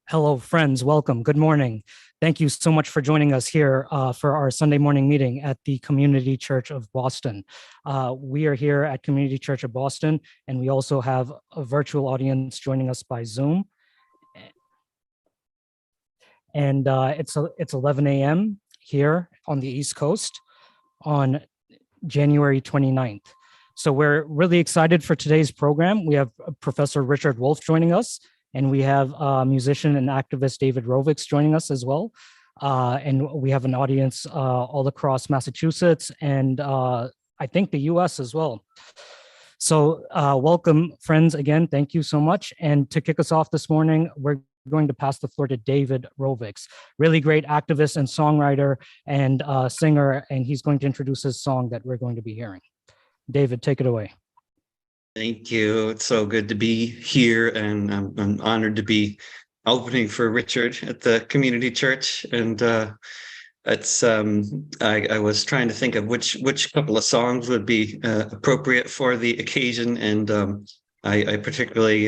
Hello, friends. Welcome. Good morning. Thank you so much for joining us here for our Sunday morning meeting at the Community Church of Boston. We are here at Community Church of Boston, and we also have a virtual audience joining us by Zoom. And it's 11 a.m. here on the East Coast on January 29th. So we're really excited for today's program. We have Professor Richard Wolff joining us, and we have musician and activist David Rovix joining us as well. And we have an audience all across Massachusetts and I think the US as well. So welcome, friends, again. Thank you so much. And to kick us off this morning, we're going to pass the floor to David Rovix, really great activist and songwriter and singer, and he's going to introduce his song that we're going to be hearing. David, take it away. Thank you. It's so good to be here, and I'm honored to be opening for Richard at the community church. And it's I was trying to think of which couple of songs would be appropriate for the occasion, and I particularly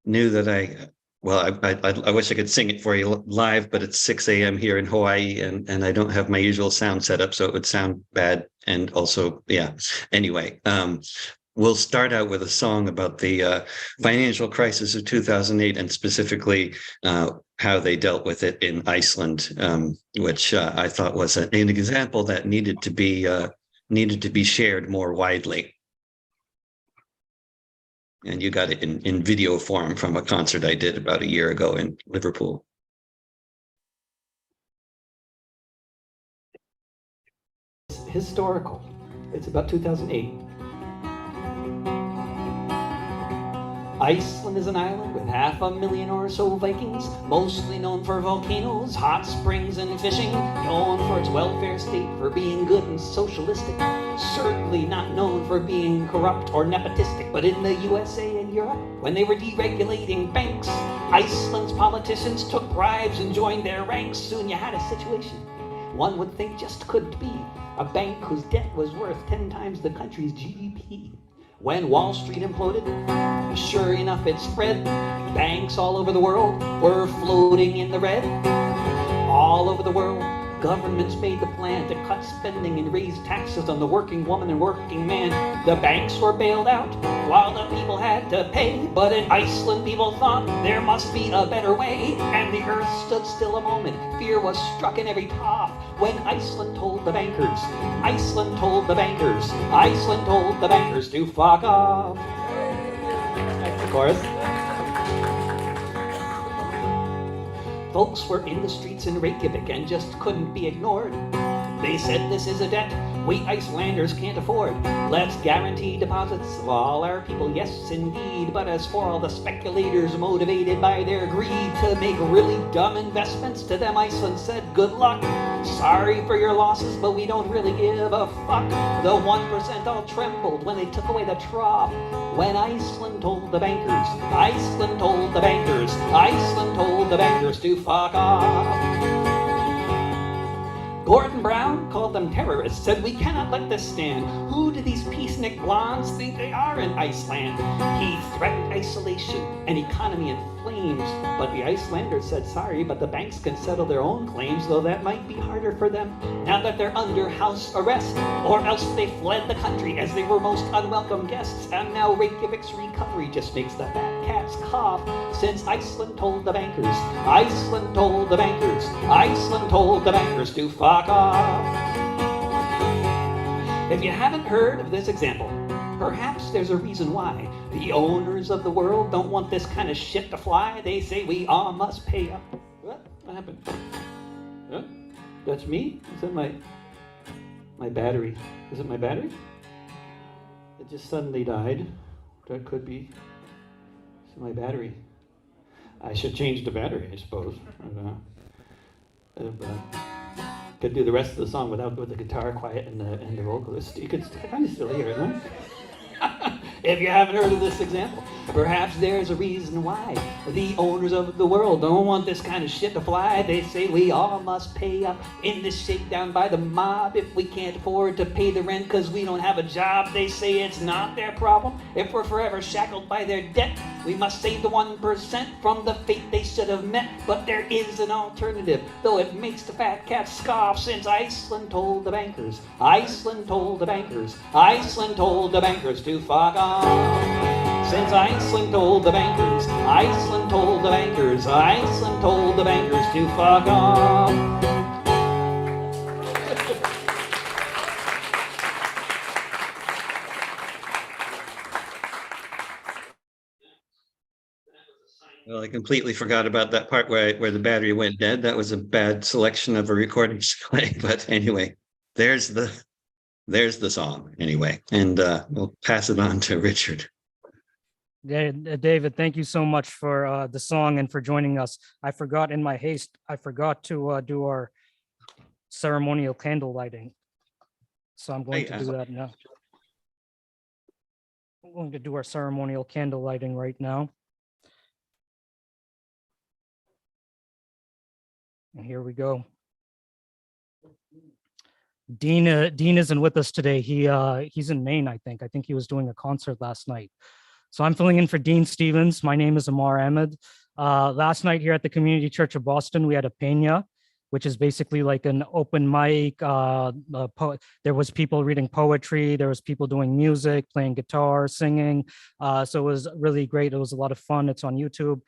knew that I wish I could sing it for you live, but it's 6 a.m. here in Hawaii, and I don't have my usual sound set up, so it would sound bad. And also, yeah. Anyway. We'll start out with a song about the financial crisis of 2008, and specifically how they dealt with it in Iceland, which I thought was an example that needed to be shared more widely. And you got it in video form from a concert I did about a year ago in Liverpool. Historical. It's about 2008. Iceland is an island with 500,000 or so Vikings, mostly known for volcanoes, hot springs, and fishing, known for its welfare state for being good and socialistic, certainly not known for being corrupt or nepotistic. But in the USA and Europe, when they were deregulating banks, Iceland's politicians took bribes and joined their ranks. Soon you had a situation one would think just couldn't be, a bank whose debt was worth 10 times the country's GDP. When Wall Street imploded, sure enough it spread. Banks all over the world were floating in the red. All over the world, governments made the plan to cut spending and raise taxes on the working woman and working man. The banks were bailed out while the people had to pay. But in Iceland, people thought there must be a better way. And the earth stood still a moment. Fear was struck in every cough when Iceland told the bankers, Iceland told the bankers, Iceland told the bankers to fuck off. That's the chorus. Folks were in the streets in Reykjavik and just couldn't be ignored. They said this is a debt we Icelanders can't afford. Let's guarantee deposits of all our people, yes indeed. But as for all the speculators motivated by their greed to make really dumb investments, to them Iceland said good luck. Sorry for your losses, but we don't really give a fuck. The 1% all trembled when they took away the trough. When Iceland told the bankers, Iceland told the bankers, Iceland told the bankers to fuck off. Gordon Brown called them terrorists, said we cannot let this stand. Who do these peacenik blondes think they are in Iceland? He threatened isolation and economy in flames. But the Icelanders said sorry, but the banks can settle their own claims, though that might be harder for them now that they're under house arrest. Or else they fled the country as they were most unwelcome guests. And now Reykjavik's recovery just makes the fat cats cough. Since Iceland told the bankers, Iceland told the bankers, Iceland told the bankers to fuck off. If you haven't heard of this example, perhaps there's a reason why. The owners of the world don't want this kind of shit to fly. They say we all must pay up. What happened? Huh? That's me? Is that my battery? Is it my battery? It just suddenly died. That could be. Is it my battery? I should change the battery, I suppose. Could do the rest of the song with the guitar quiet and the vocalist. You could kind of still hear it, huh? If you haven't heard of this example. Perhaps there's a reason why the owners of the world don't want this kind of shit to fly. They say we all must pay up in this shakedown by the mob if we can't afford to pay the rent because we don't have a job. They say it's not their problem if we're forever shackled by their debt. We must save the 1% from the fate they should have met. But there is an alternative, though it makes the fat cats scoff, since Iceland told the bankers, Iceland told the bankers, Iceland told the bankers to fuck off. Since Iceland told the bankers, Iceland told the bankers, Iceland told the bankers to fuck off. Well, I completely forgot about that part where the battery went dead. That was a bad selection of a recording to play. But anyway, there's the song anyway, and we'll pass it on to Richard. Yeah, David, thank you so much for the song and for joining us. I forgot in my haste, I forgot to do our ceremonial candle lighting. So I'm going to do that now. I'm going to do our ceremonial candle lighting right now. And here we go. Dean isn't with us today. He's in Maine, I think. I think he was doing a concert last night. So I'm filling in for Dean Stevens. My name is Amar Ahmed. Last night here at the Community Church of Boston, we had a peña, which is basically like an open mic. There was people reading poetry. There was people doing music, playing guitar, singing. So it was really great. It was a lot of fun. It's on YouTube.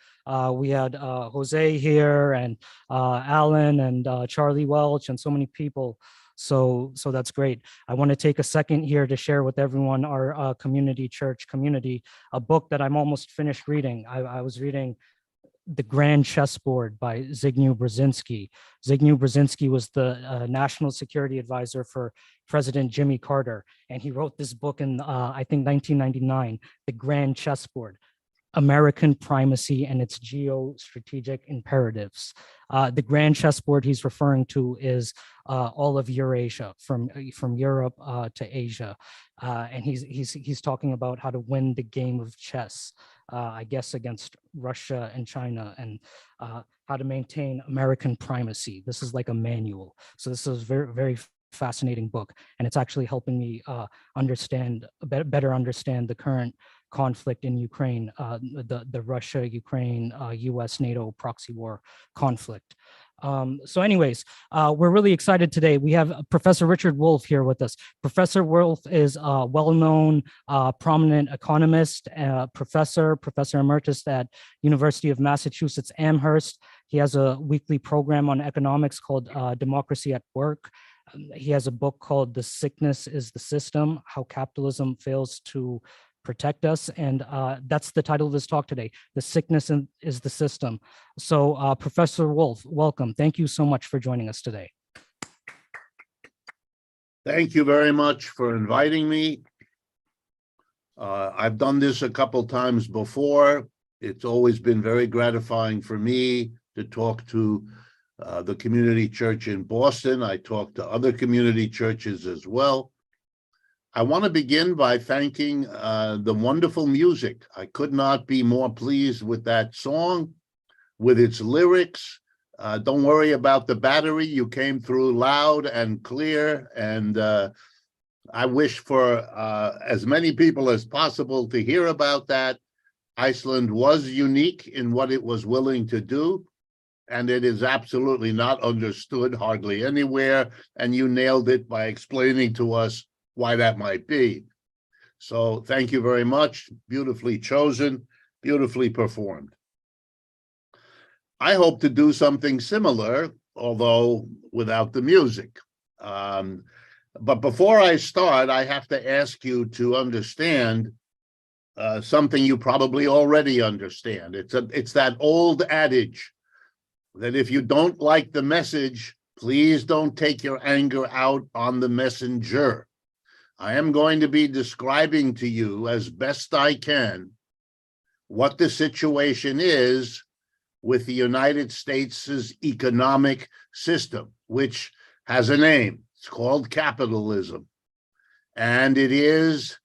We had Jose here and Alan and Charlie Welch and so many people. So that's great. I want to take a second here to share with everyone our community church community, a book that I'm almost finished reading. I was reading The Grand Chessboard by Zbigniew Brzezinski. Zbigniew Brzezinski was the national security advisor for President Jimmy Carter. And he wrote this book in, I think, 1999, The Grand Chessboard, American Primacy and Its Geostrategic Imperatives. The Grand Chessboard he's referring to is all of Eurasia, from Europe to Asia. And he's talking about how to win the game of chess, I guess, against Russia and China, and how to maintain American primacy. This is like a manual. So this is very, very fascinating book, and it's actually helping me better understand the current conflict in Ukraine, the Russia-Ukraine, US-NATO proxy war conflict. So anyways, we're really excited today. We have Professor Richard Wolff here with us. Professor Wolff is a well-known, prominent economist, professor emeritus at University of Massachusetts Amherst. He has a weekly program on economics called Democracy at Work. He has a book called The Sickness is the System, How Capitalism Fails to Protect Us. And that's the title of this talk today, The Sickness is the System. So Professor Wolff, welcome. Thank you so much for joining us today. Thank you very much for inviting me. I've done this a couple times before. It's always been very gratifying for me to talk to the community church in Boston. I talk to other community churches as well. I want to begin by thanking the wonderful music. I could not be more pleased with that song, with its lyrics. Don't worry about the battery. You came through loud and clear, and I wish for as many people as possible to hear about that. Iceland was unique in what it was willing to do, and it is absolutely not understood hardly anywhere, and you nailed it by explaining to us why that might be. So thank you very much. Beautifully chosen, beautifully performed. I hope to do something similar, although without the music. But before I start, I have to ask you to understand something you probably already understand. It's that old adage that if you don't like the message, please don't take your anger out on the messenger. I am going to be describing to you as best I can what the situation is with the United States' economic system, which has a name. It's called capitalism. And it is,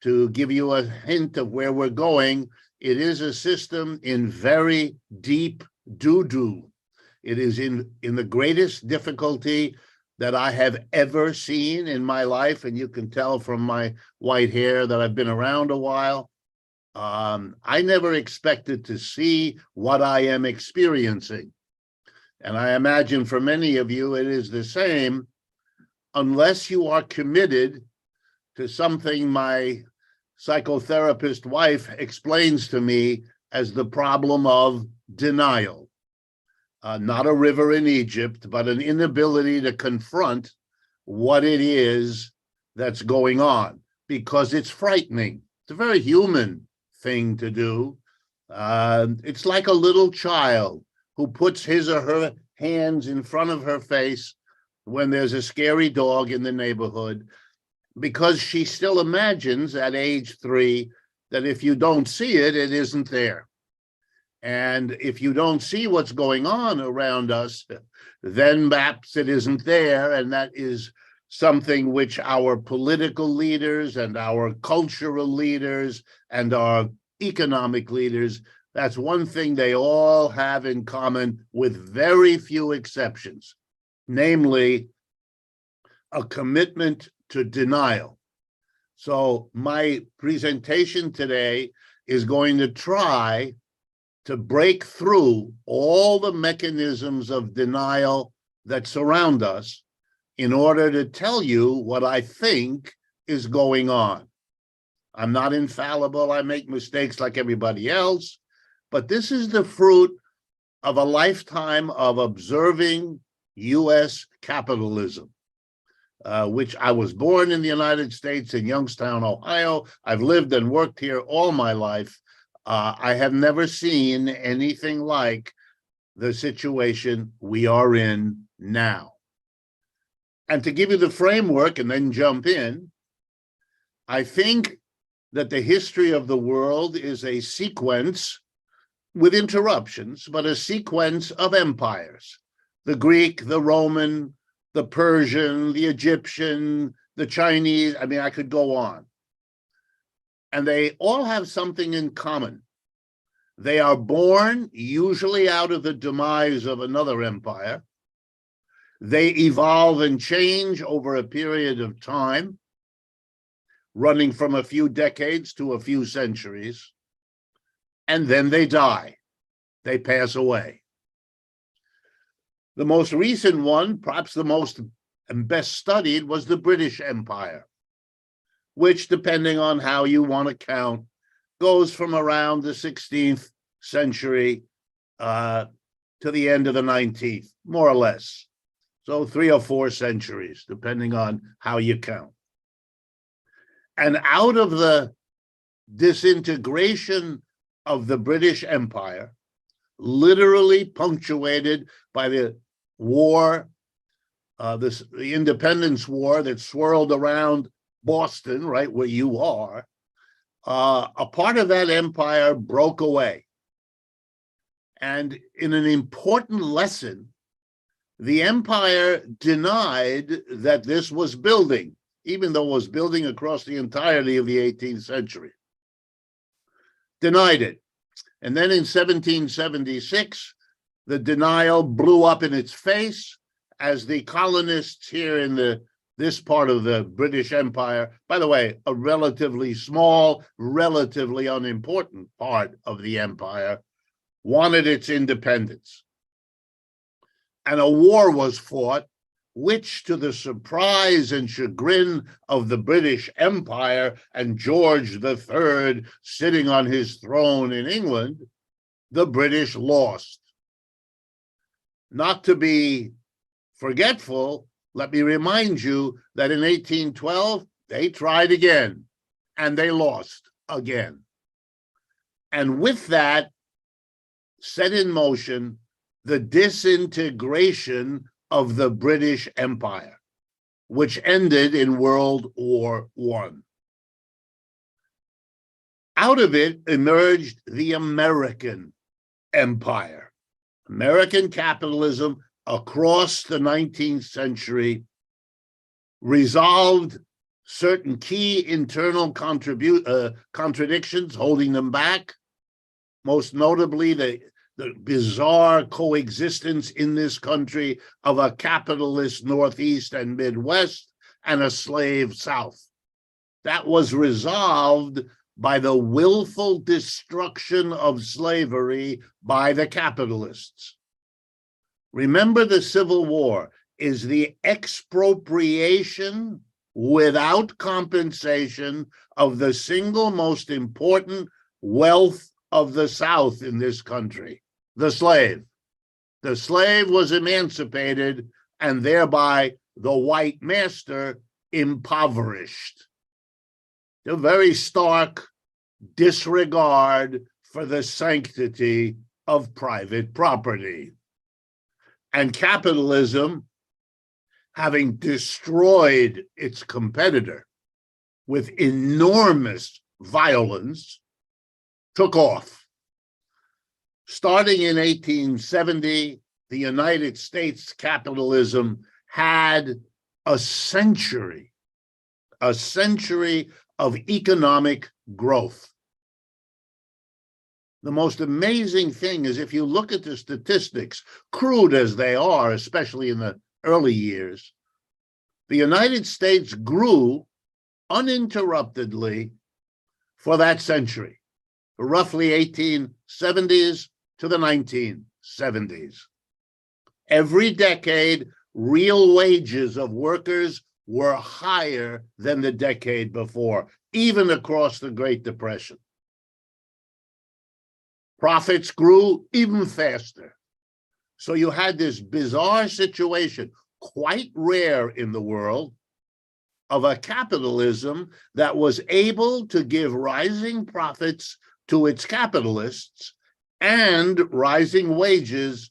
to give you a hint of where we're going, It is a system in very deep doo-doo. It is in the greatest difficulty that I have ever seen in my life, and you can tell from my white hair that I've been around a while. I never expected to see what I am experiencing. And I imagine for many of you, it is the same, unless you are committed to something my psychotherapist wife explains to me as the problem of denial. Not a river in Egypt, but an inability to confront what it is that's going on, because it's frightening. It's a very human thing to do. It's like a little child who puts his or her hands in front of her face when there's a scary dog in the neighborhood, because she still imagines at age 3 that if you don't see it, it isn't there. And if you don't see what's going on around us, then perhaps it isn't there. And that is something which our political leaders and our cultural leaders and our economic leaders, that's one thing they all have in common with very few exceptions, namely a commitment to denial. So my presentation today is going to try to break through all the mechanisms of denial that surround us in order to tell you what I think is going on. I'm not infallible. I make mistakes like everybody else, but this is the fruit of a lifetime of observing U.S. capitalism, which I was born in the United States in Youngstown, Ohio. I've lived and worked here all my life. I have never seen anything like the situation we are in now. And to give you the framework and then jump in, I think that the history of the world is a sequence with interruptions, but a sequence of empires. The Greek, the Roman, the Persian, the Egyptian, the Chinese, I mean, I could go on. And they all have something in common. They are born usually out of the demise of another empire. They evolve and change over a period of time, running from a few decades to a few centuries, and then they die. They pass away. The most recent one, perhaps the most and best studied, was the British Empire, which, depending on how you want to count, goes from around the 16th century to the end of the 19th, more or less. So 3 or 4 centuries, depending on how you count. And out of the disintegration of the British Empire, literally punctuated by the war, the independence war that swirled around Boston, right where you are, a part of that empire broke away. And in an important lesson, the empire denied that this was building, even though it was building across the entirety of the 18th century. Denied it. And then in 1776, the denial blew up in its face as the colonists here in this part of the British Empire, by the way, a relatively small, relatively unimportant part of the empire, wanted its independence. And a war was fought, which, to the surprise and chagrin of the British Empire and George III sitting on his throne in England, the British lost. Not to be forgetful, let me remind you that in 1812, they tried again, and they lost again. And with that, set in motion the disintegration of the British Empire, which ended in World War I. Out of it emerged the American Empire. American capitalism across the 19th century resolved certain key internal contradictions, holding them back, most notably the bizarre coexistence in this country of a capitalist Northeast and Midwest and a slave South. That was resolved by the willful destruction of slavery by the capitalists. Remember, the Civil War is the expropriation without compensation of the single most important wealth of the South in this country, the slave. The slave was emancipated and thereby the white master impoverished. A very stark disregard for the sanctity of private property. And capitalism, having destroyed its competitor with enormous violence, took off. Starting in 1870, the United States capitalism had a century of economic growth. The most amazing thing is, if you look at the statistics, crude as they are, especially in the early years, the United States grew uninterruptedly for that century, roughly 1870s to the 1970s. Every decade, real wages of workers were higher than the decade before, even across the Great Depression. Profits grew even faster. So you had this bizarre situation, quite rare in the world, of a capitalism that was able to give rising profits to its capitalists and rising wages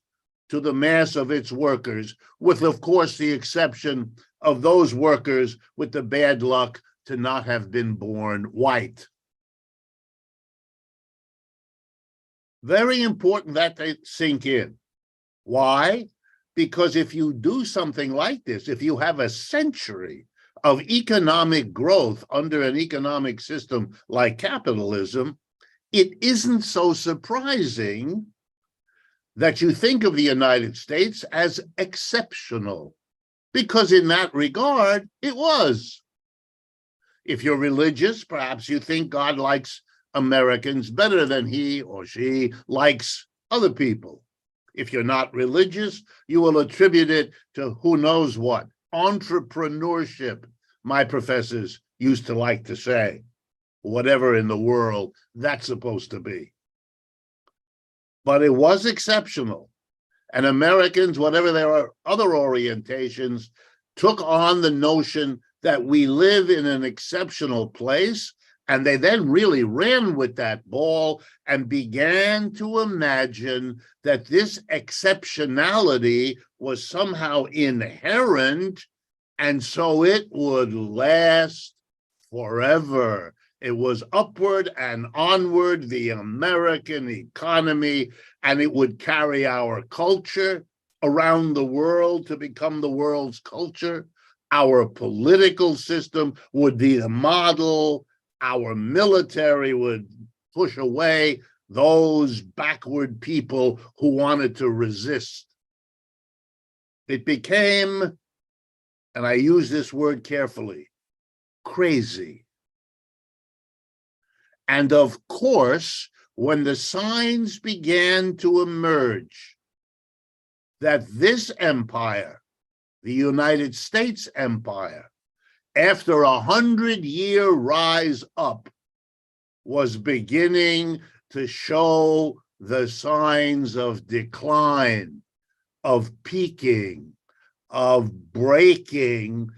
to the mass of its workers, with, of course, the exception of those workers with the bad luck to not have been born white. Very important that they sink in. Why? Because if you do something like this, if you have a century of economic growth under an economic system like capitalism, it isn't so surprising that you think of the United States as exceptional, because in that regard, it was. If you're religious, perhaps you think God likes Americans better than he or she likes other people. If you're not religious, you will attribute it to who knows what. Entrepreneurship, my professors used to like to say, whatever in the world that's supposed to be. But it was exceptional. And Americans, whatever their other orientations, took on the notion that we live in an exceptional place. And they then really ran with that ball and began to imagine that this exceptionality was somehow inherent, and so it would last forever. It was upward and onward, the American economy, and it would carry our culture around the world to become the world's culture. Our political system would be the model. Our military would push away those backward people who wanted to resist. It became, and I use this word carefully, crazy. And of course, when the signs began to emerge that this empire, the United States empire, after 100-year rise up, was beginning to show the signs of decline, of peaking, of breaking,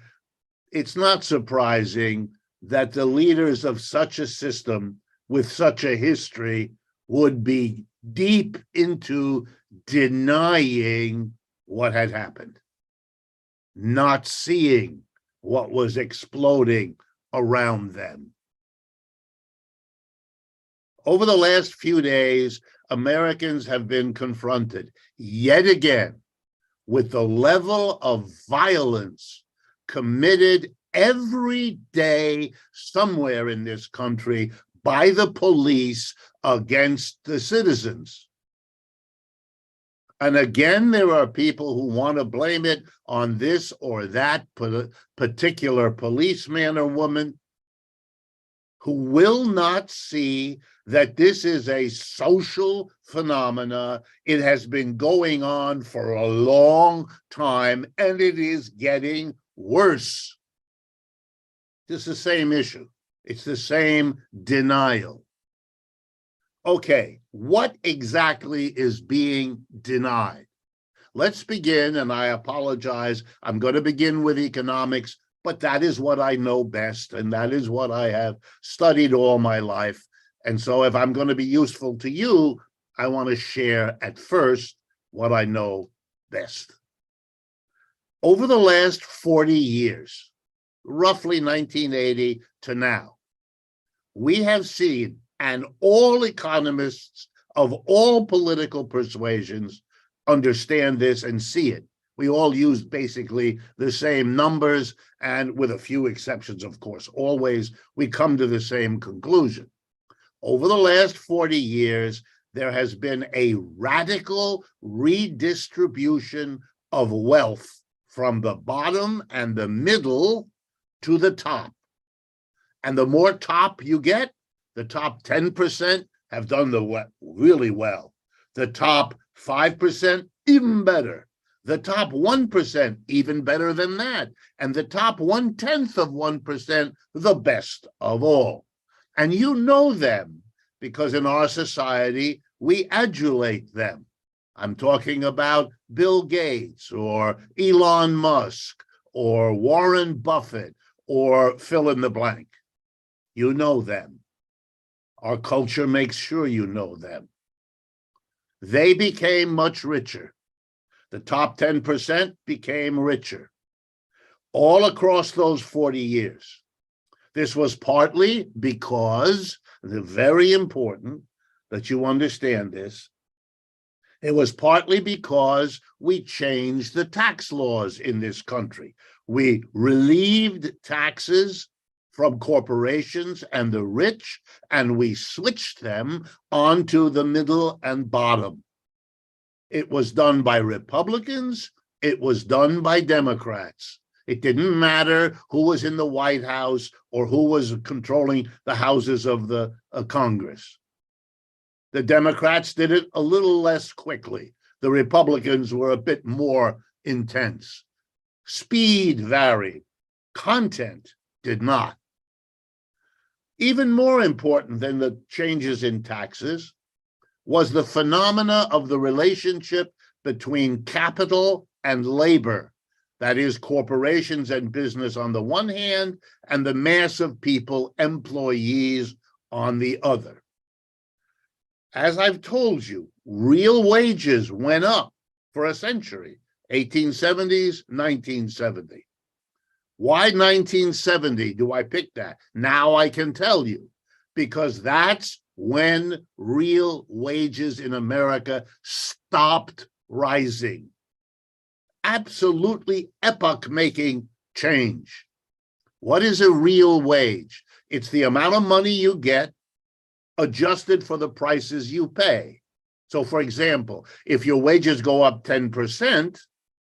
it's not surprising that the leaders of such a system with such a history would be deep into denying what had happened, not seeing what was exploding around them. Over the last few days, Americans have been confronted yet again with the level of violence committed every day somewhere in this country by the police against the citizens. And again, there are people who want to blame it on this or that particular policeman or woman, who will not see that this is a social phenomena. It has been going on for a long time, and it is getting worse. It's the same issue. It's the same denial. Okay, what exactly is being denied? Let's begin, and I apologize. I'm going to begin with economics, but that is what I know best, and that is what I have studied all my life. And so if I'm going to be useful to you, I want to share at first what I know best. Over the last 40 years, roughly 1980 to now, we have seen, and all economists of all political persuasions understand this and see it. We all use basically the same numbers, and with a few exceptions, of course, always we come to the same conclusion. Over the last 40 years, there has been a radical redistribution of wealth from the bottom and the middle to the top. And the more top you get, the top 10% have done really well. The top 5%, even better. The top 1%, even better than that. And the top 0.1%, the best of all. And you know them because in our society, we adulate them. I'm talking about Bill Gates or Elon Musk or Warren Buffett or fill in the blank. You know them. Our culture makes sure you know them. They became much richer. The top 10% became richer all across those 40 years. This was partly because, it's very important that you understand this, it was partly because we changed the tax laws in this country. We relieved taxes from corporations and the rich, and we switched them onto the middle and bottom. It was done by Republicans. It was done by Democrats. It didn't matter who was in the White House or who was controlling the houses of the Congress. The Democrats did it a little less quickly. The Republicans were a bit more intense. Speed varied. Content did not. Even more important than the changes in taxes was the phenomena of the relationship between capital and labor, that is, corporations and business on the one hand, and the mass of people, employees, on the other. As I've told you, real wages went up for a century, 1870s, 1970. Why 1970 do I pick that? Now I can tell you, because that's when real wages in America stopped rising. Absolutely epoch-making change. What is a real wage? It's the amount of money you get adjusted for the prices you pay. So, for example, if your wages go up 10%,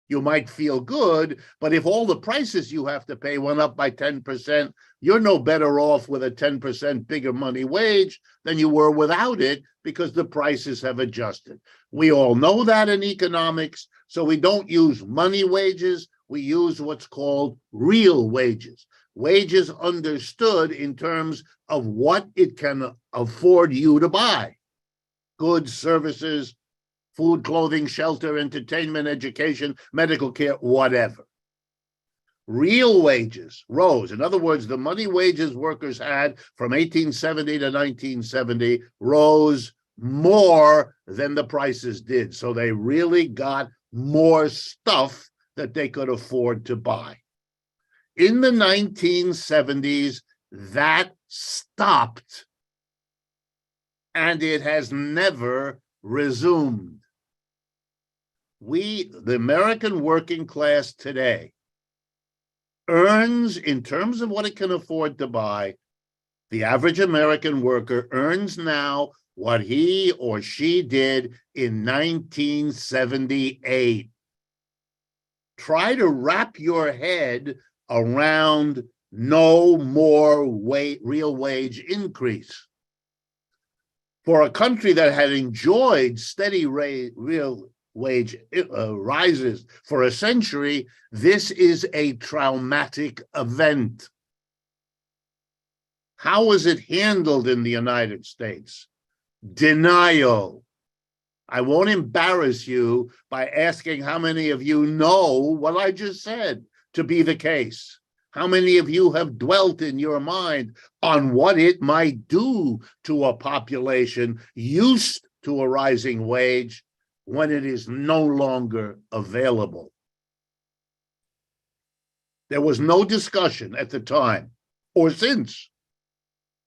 you might feel good, but if all the prices you have to pay went up by 10%, you're no better off with a 10% bigger money wage than you were without it, because the prices have adjusted. We all know that in economics, so we don't use money wages, we use what's called real wages. Wages understood in terms of what it can afford you to buy. Goods, services, food, clothing, shelter, entertainment, education, medical care, whatever. Real wages rose. In other words, the money wages workers had from 1870 to 1970 rose more than the prices did. So they really got more stuff that they could afford to buy. In the 1970s, that stopped, and it has never resumed. The American working class today, earns, in terms of what it can afford to buy, the average American worker earns now what he or she did in 1978. Try to wrap your head around no more real wage increase. For a country that had enjoyed steady real wage rises for a century, this is a traumatic event. How was it handled in the United States? Denial. I won't embarrass you by asking how many of you know what I just said to be the case. How many of you have dwelt in your mind on what it might do to a population used to a rising wage when it is no longer available? There was no discussion at the time or since.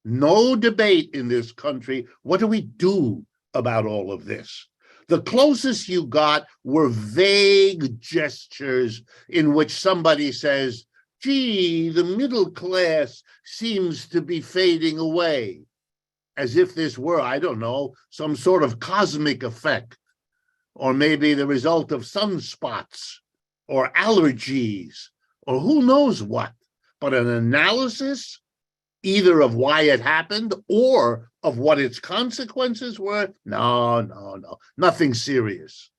No debate in this country. What do we do about all of this? The closest you got were vague gestures in which somebody says, gee, the middle class seems to be fading away, as if this were, I don't know, some sort of cosmic effect, or maybe the result of sunspots or allergies, or who knows what. But an analysis, either of why it happened or of what its consequences were, no, nothing serious.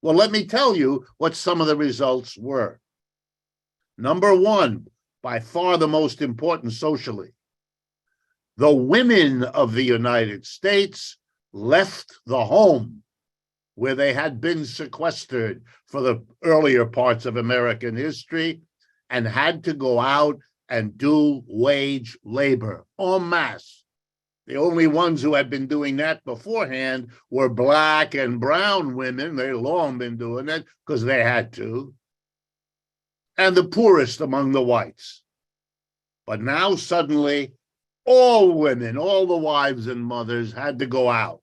Well, let me tell you what some of the results were. Number one, by far the most important socially, the women of the United States left the home where they had been sequestered for the earlier parts of American history and had to go out and do wage labor en masse. The only ones who had been doing that beforehand were Black and brown women. They'd long been doing it because they had to. And the poorest among the whites. But now suddenly, all women, all the wives and mothers had to go out.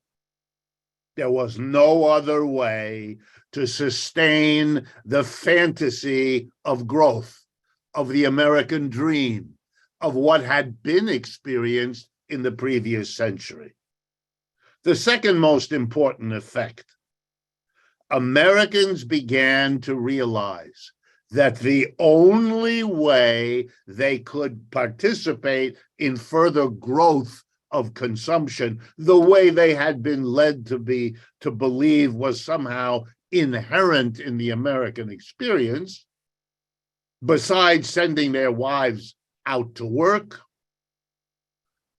There was no other way to sustain the fantasy of growth, of the American dream, of what had been experienced in the previous century. The second most important effect, Americans began to realize that the only way they could participate in further growth of consumption, the way they had been led to believe was somehow inherent in the American experience, besides sending their wives out to work,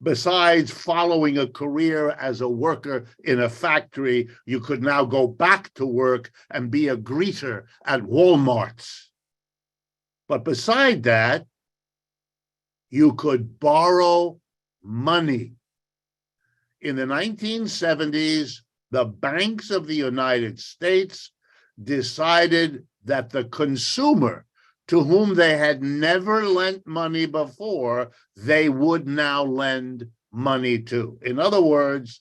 besides following a career as a worker in a factory, you could now go back to work and be a greeter at Walmart's. But beside that, you could borrow money. In the 1970s, the banks of the United States decided that the consumer, to whom they had never lent money before, they would now lend money to. In other words,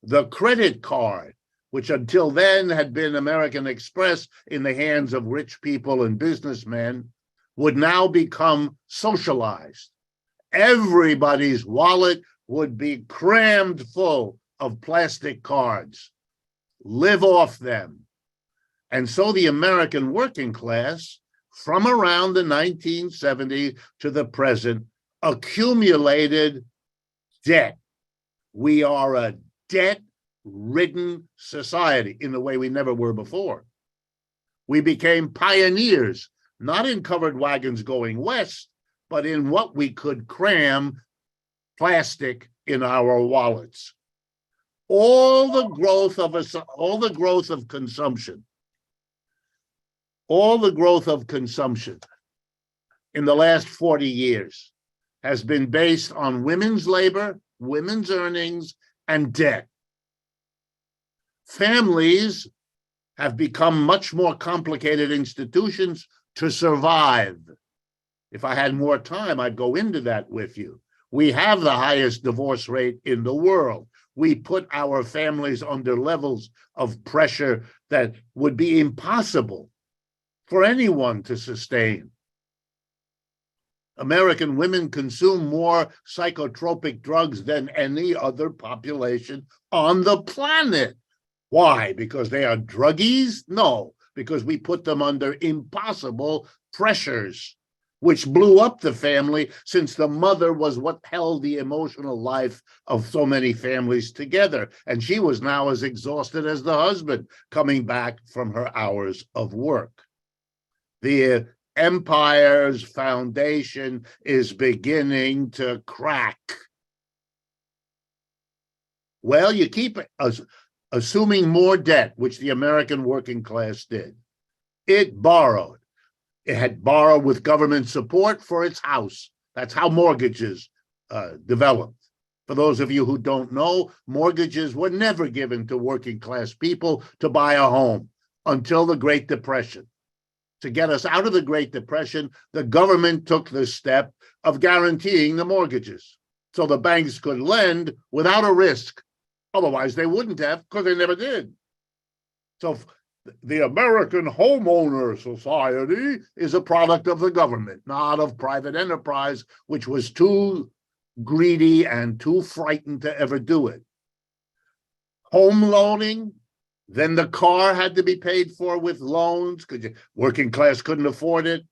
the credit card, which until then had been American Express in the hands of rich people and businessmen, would now become socialized. Everybody's wallet would be crammed full of plastic cards. Live off them. And so the American working class, from around the 1970s to the present, accumulated debt. We are a debt-ridden society in the way we never were before. We became pioneers, not in covered wagons going west, but in what we could cram plastic in our wallets. All the growth of consumption in the last 40 years has been based on women's labor, women's earnings, and debt. Families have become much more complicated institutions to survive. If I had more time, I'd go into that with you. We have the highest divorce rate in the world. We put our families under levels of pressure that would be impossible for anyone to sustain. American women consume more psychotropic drugs than any other population on the planet. Why? Because they are druggies? No, because we put them under impossible pressures, which blew up the family, since the mother was what held the emotional life of so many families together. And she was now as exhausted as the husband coming back from her hours of work. The empire's foundation is beginning to crack. Well, you keep assuming more debt, which the American working class did. It borrowed. It had borrowed with government support for its house. That's how mortgages developed. For those of you who don't know, mortgages were never given to working class people to buy a home until the Great Depression. To get us out of the Great Depression, the government took the step of guaranteeing the mortgages so the banks could lend without a risk. Otherwise, they wouldn't have, because they never did. So the American Homeowner Society is a product of the government, not of private enterprise, which was too greedy and too frightened to ever do it. Home loaning, then the car had to be paid for with loans because working class couldn't afford it.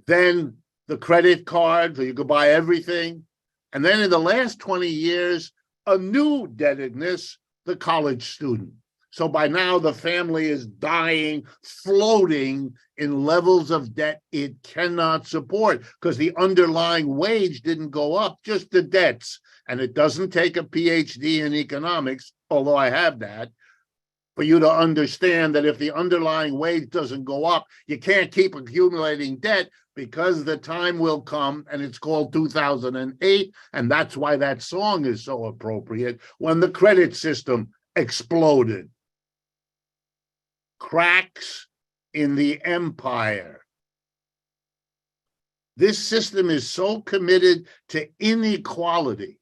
Then the credit card, so you could buy everything. And then in the last 20 years, a new indebtedness, the college student. So by now the family is dying, floating in levels of debt it cannot support because the underlying wage didn't go up, just the debts. And it doesn't take a PhD in economics, although I have that, for you to understand that if the underlying wage doesn't go up, you can't keep accumulating debt, because the time will come, and it's called 2008, and that's why that song is so appropriate, when the credit system exploded. Cracks in the empire. This system is so committed to inequality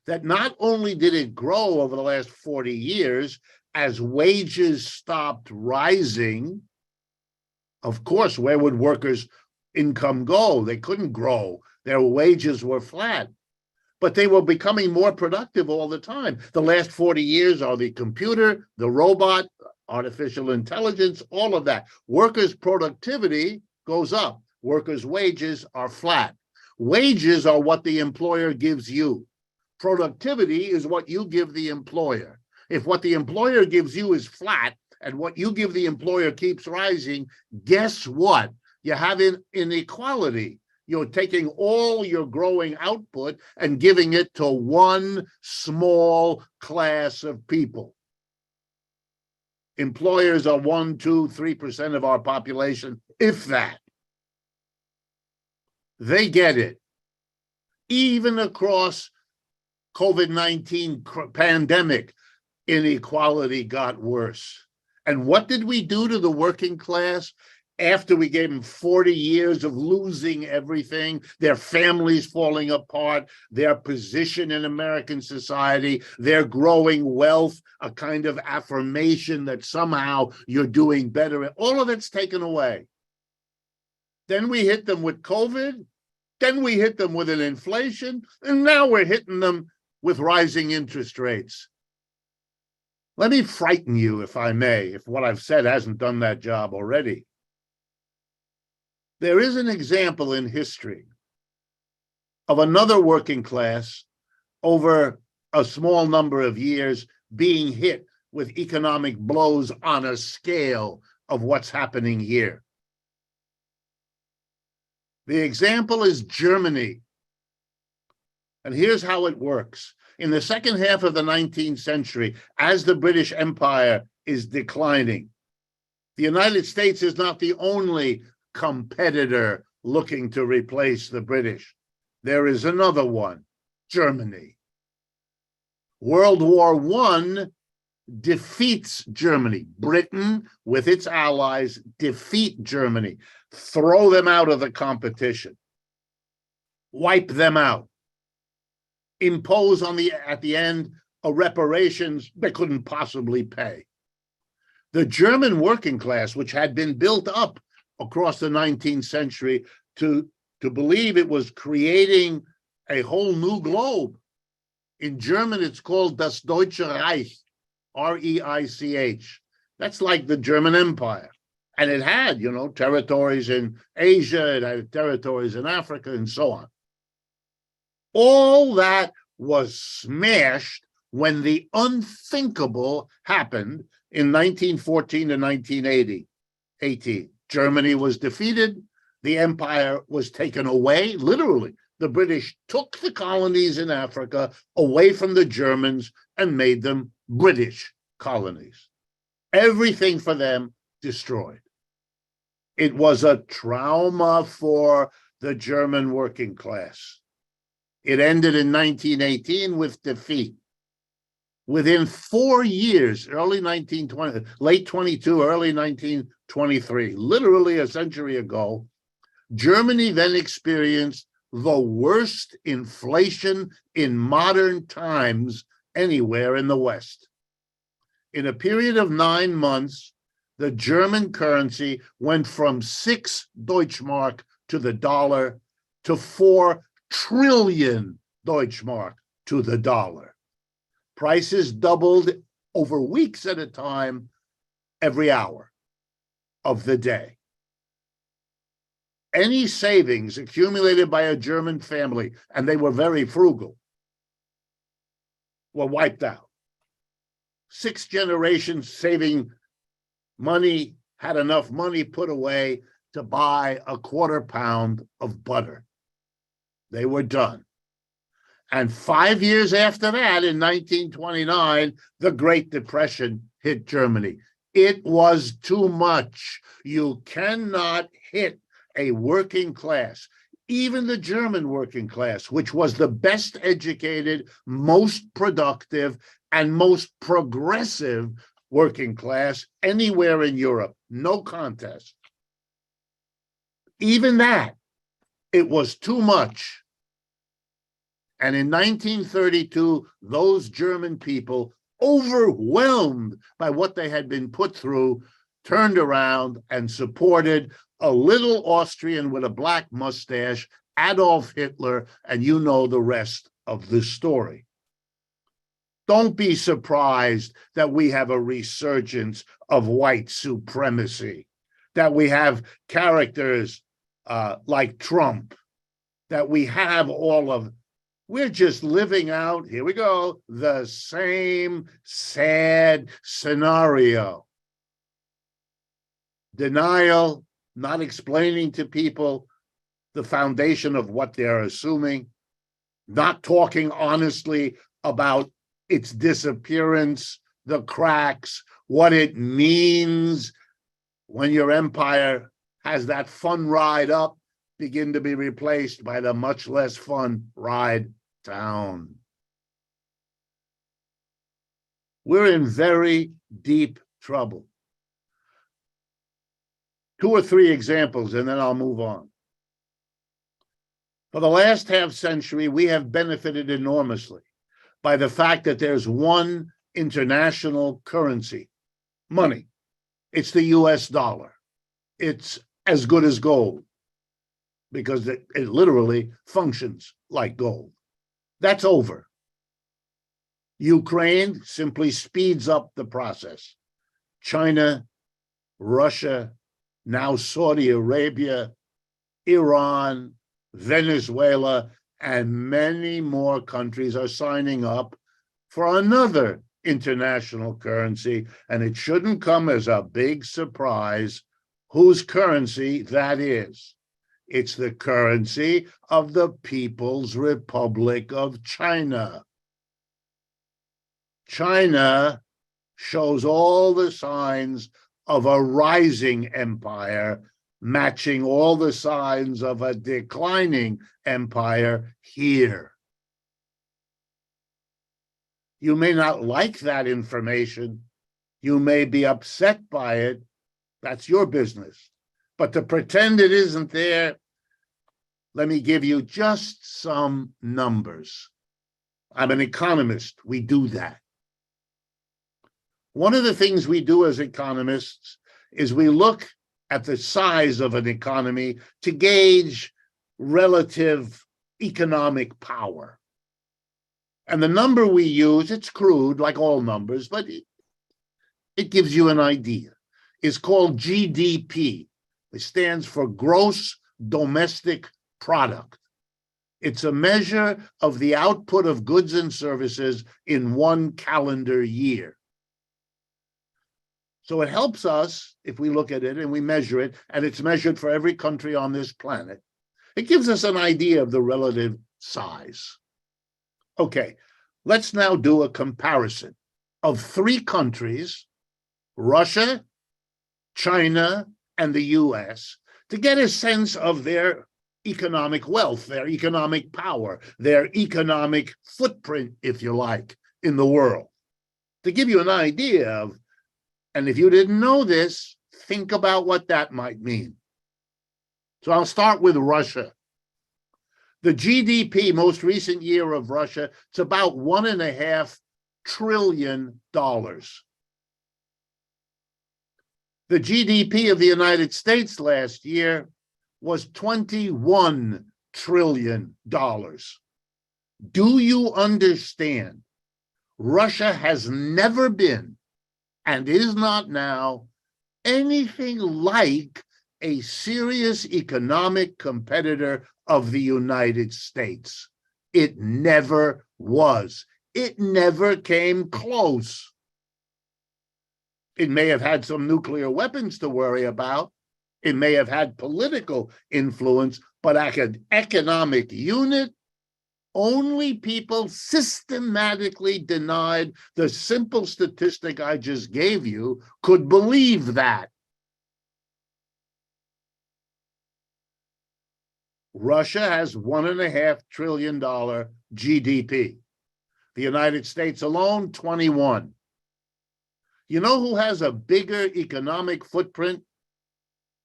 that not only did it grow over the last 40 years, as wages stopped rising, of course, where would workers' income go? They couldn't grow. Their wages were flat, but they were becoming more productive all the time. The last 40 years are the computer, the robot, artificial intelligence, all of that. Workers' productivity goes up. Workers' wages are flat. Wages are what the employer gives you. Productivity is what you give the employer. If what the employer gives you is flat and what you give the employer keeps rising, guess what? You have inequality. You're taking all your growing output and giving it to one small class of people. Employers are 1%, 2%, 3% of our population, if that. They get it. Even across COVID-19 pandemic, inequality got worse. And what did we do to the working class after we gave them 40 years of losing everything, their families falling apart, their position in American society, their growing wealth, a kind of affirmation that somehow you're doing better? All of it's taken away. Then we hit them with COVID. Then we hit them with an inflation. And now we're hitting them with rising interest rates. Let me frighten you, if I may, if what I've said hasn't done that job already. There is an example in history of another working class over a small number of years being hit with economic blows on a scale of what's happening here. The example is Germany. And here's how it works. In the second half of the 19th century, as the British Empire is declining, the United States is not the only competitor looking to replace the British. There is another one, Germany. World War I defeats Germany. Britain, with its allies, defeat Germany, throw them out of the competition, wipe them out, impose at the end a reparations they couldn't possibly pay. The German working class, which had been built up across the 19th century to to believe it was creating a whole new globe. In German, it's called Das Deutsche Reich, R-E-I-C-H. That's like the German Empire. And it had, territories in Asia, it had territories in Africa, and so on. All that was smashed when the unthinkable happened in 1914 to 1918. Germany was defeated. The empire was taken away, literally. The British took the colonies in Africa away from the Germans and made them British colonies. Everything for them destroyed. It was a trauma for the German working class. It ended in 1918 with defeat. Within 4 years, early 1920, late 22, early 1923, literally a century ago, Germany then experienced the worst inflation in modern times anywhere in the West. In a period of 9 months, the German currency went from 6 Deutschmark to the dollar to 4 trillion Deutschmark to the dollar. Prices doubled over weeks at a time, every hour of the day. Any savings accumulated by a German family, and they were very frugal, were wiped out. 6 generations saving money, had enough money put away to buy a quarter pound of butter. They were done. And 5 years after that, in 1929, the Great Depression hit Germany. It was too much. You cannot hit a working class, even the German working class, which was the best educated, most productive, and most progressive working class anywhere in Europe. No contest. Even that, it was too much. And in 1932, those German people, overwhelmed by what they had been put through, turned around and supported a little Austrian with a black mustache, Adolf Hitler, and you know the rest of the story. Don't be surprised that we have a resurgence of white supremacy, that we have characters like Trump, that we have all of. We're just living out, here we go, the same sad scenario. Denial, not explaining to people the foundation of what they're assuming, not talking honestly about its disappearance, the cracks, what it means when your empire has that fun ride up begin to be replaced by the much less fun ride down. We're in very deep trouble. 2 or 3 examples, and then I'll move on. For the last half century, we have benefited enormously by the fact that there's one international currency, money. It's the US dollar. It's as good as gold because it literally functions like gold. That's over. Ukraine simply speeds up the process. China, Russia, now Saudi Arabia, Iran, Venezuela, and many more countries are signing up for another international currency, and it shouldn't come as a big surprise whose currency that is. It's the currency of the People's Republic of China. China shows all the signs of a rising empire, matching all the signs of a declining empire here. You may not like that information. You may be upset by it. That's your business. But to pretend it isn't there, let me give you just some numbers. I'm an economist. We do that. One of the things we do as economists is we look at the size of an economy to gauge relative economic power. And the number we use, it's crude like all numbers, but it gives you an idea, is called GDP. It stands for Gross Domestic Product. It's a measure of the output of goods and services in one calendar year. So it helps us if we look at it and we measure it, and it's measured for every country on this planet. It gives us an idea of the relative size. Okay, let's now do a comparison of three countries, Russia, China, and the US, to get a sense of their economic wealth, their economic power, their economic footprint, if you like, in the world. To give you an idea of, and if you didn't know this, think about what that might mean. So I'll start with Russia. The GDP, most recent year of Russia, it's about $1.5 trillion. The GDP of the United States last year was $21 trillion. Do you understand? Russia has never been, and is not now, anything like a serious economic competitor of the United States. It never was. It never came close. It may have had some nuclear weapons to worry about. It may have had political influence, but as an economic unit, only people systematically denied the simple statistic I just gave you could believe that. Russia has $1.5 trillion GDP. The United States alone, 21. You know who has a bigger economic footprint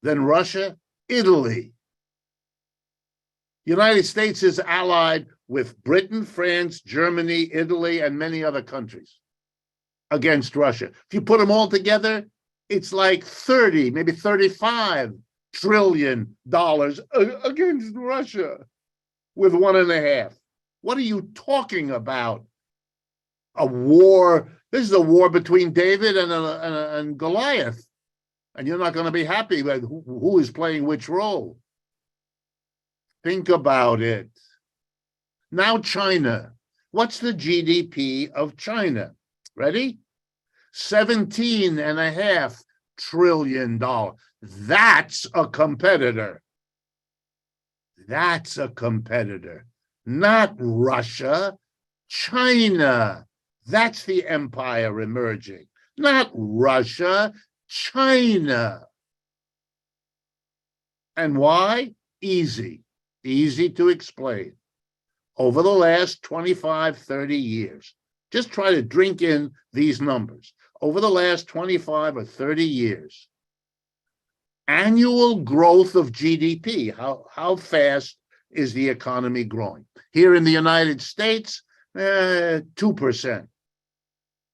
than Russia? Italy. The United States is allied with Britain, France, Germany, Italy, and many other countries against Russia. If you put them all together, it's like 30, maybe $35 trillion against Russia with 1.5. What are you talking about? A war. This is a war between David and Goliath. And you're not going to be happy with who is playing which role. Think about it. Now China. What's the GDP of China? Ready? $17.5 trillion. That's a competitor. That's a competitor. Not Russia, China. That's the empire emerging. Not Russia, China. And why? Easy to explain. Over the last 25, 30 years, just try to drink in these numbers. Over the last 25 or 30 years, annual growth of GDP, how fast is the economy growing? Here in the United States, 2%,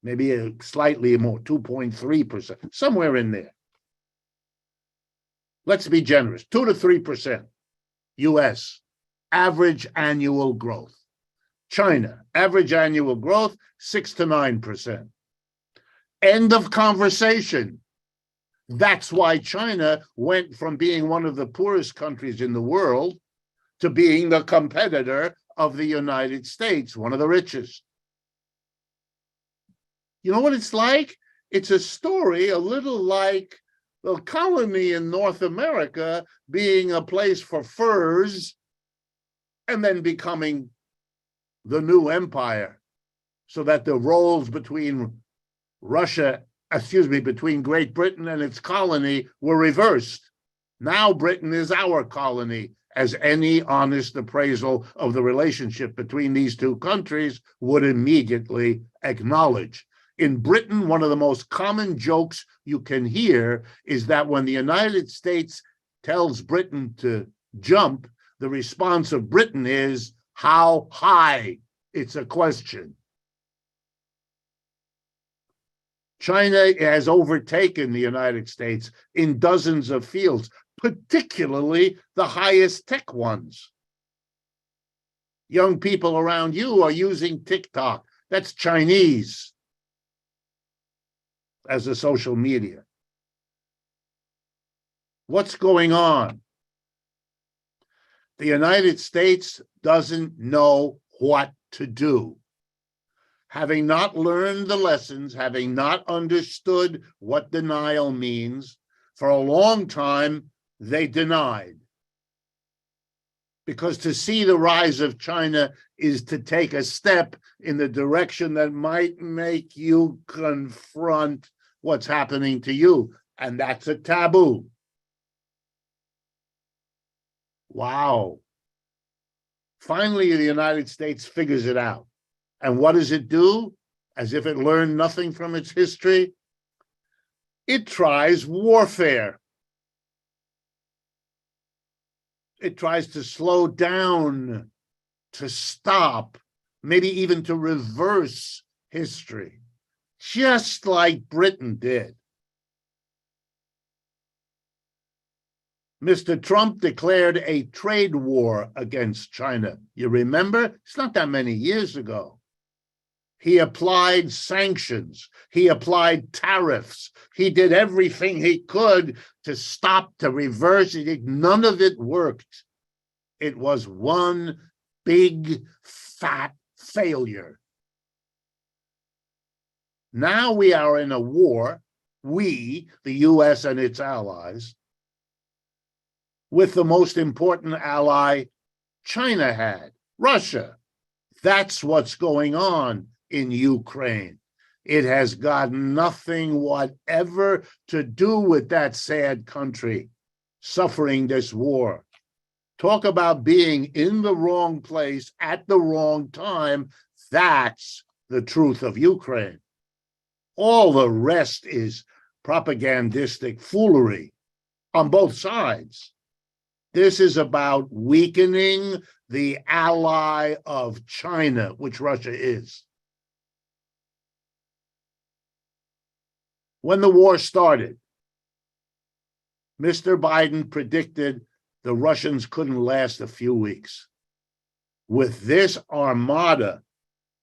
maybe slightly more, 2.3%, somewhere in there. Let's be generous, 2 to 3%. US, average annual growth. China, average annual growth, 6 to 9%. End of conversation. That's why China went from being one of the poorest countries in the world to being the competitor of the United States, one of the richest. You know what it's like? It's a story a little like the colony in North America being a place for furs and then becoming the new empire, so that the roles between between Great Britain and its colony were reversed. Now Britain is our colony, as any honest appraisal of the relationship between these two countries would immediately acknowledge. In Britain, one of the most common jokes you can hear is that when the United States tells Britain to jump, the response of Britain is, how high? It's a question. China has overtaken the United States in dozens of fields. particularly the highest tech ones. Young people around you are using TikTok. That's Chinese as a social media. What's going on? The United States doesn't know what to do. Having not learned the lessons, having not understood what denial means, for a long time, they denied. Because to see the rise of China is to take a step in the direction that might make you confront what's happening to you. And that's a taboo. Wow. Finally, the United States figures it out. And what does it do? As if it learned nothing from its history? It tries warfare. It tries to slow down, to stop, maybe even to reverse history, just like Britain did. Mr. Trump declared a trade war against China. You remember? It's not that many years ago. He applied sanctions. He applied tariffs. He did everything he could to stop, to reverse it. None of it worked. It was one big, fat failure. Now we are in a war, we, the US and its allies, with the most important ally China had, Russia. That's what's going on in Ukraine. It has got nothing whatever to do with that sad country suffering this war. Talk about being in the wrong place at the wrong time. That's the truth of Ukraine. All the rest is propagandistic foolery on both sides. This is about weakening the ally of China, which Russia is. When the war started, Mr. Biden predicted the Russians couldn't last a few weeks. With this armada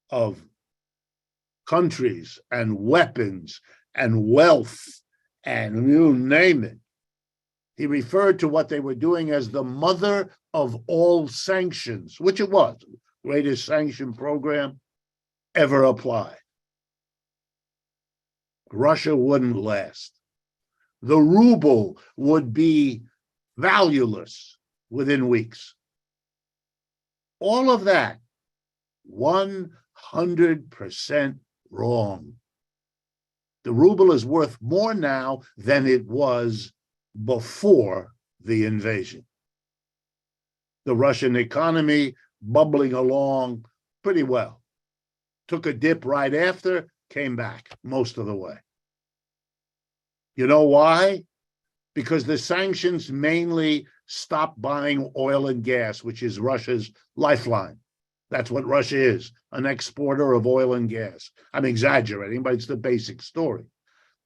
of countries and weapons and wealth and you name it, he referred to what they were doing as the mother of all sanctions, which it was, the greatest sanction program ever applied. Russia wouldn't last. The ruble would be valueless within weeks. All of that, 100% wrong. The ruble is worth more now than it was before the invasion. The Russian economy bubbling along pretty well. Took a dip right after, came back most of the way. You know why? Because the sanctions mainly stopped buying oil and gas, which is Russia's lifeline. That's what Russia is, an exporter of oil and gas. I'm exaggerating, but it's the basic story.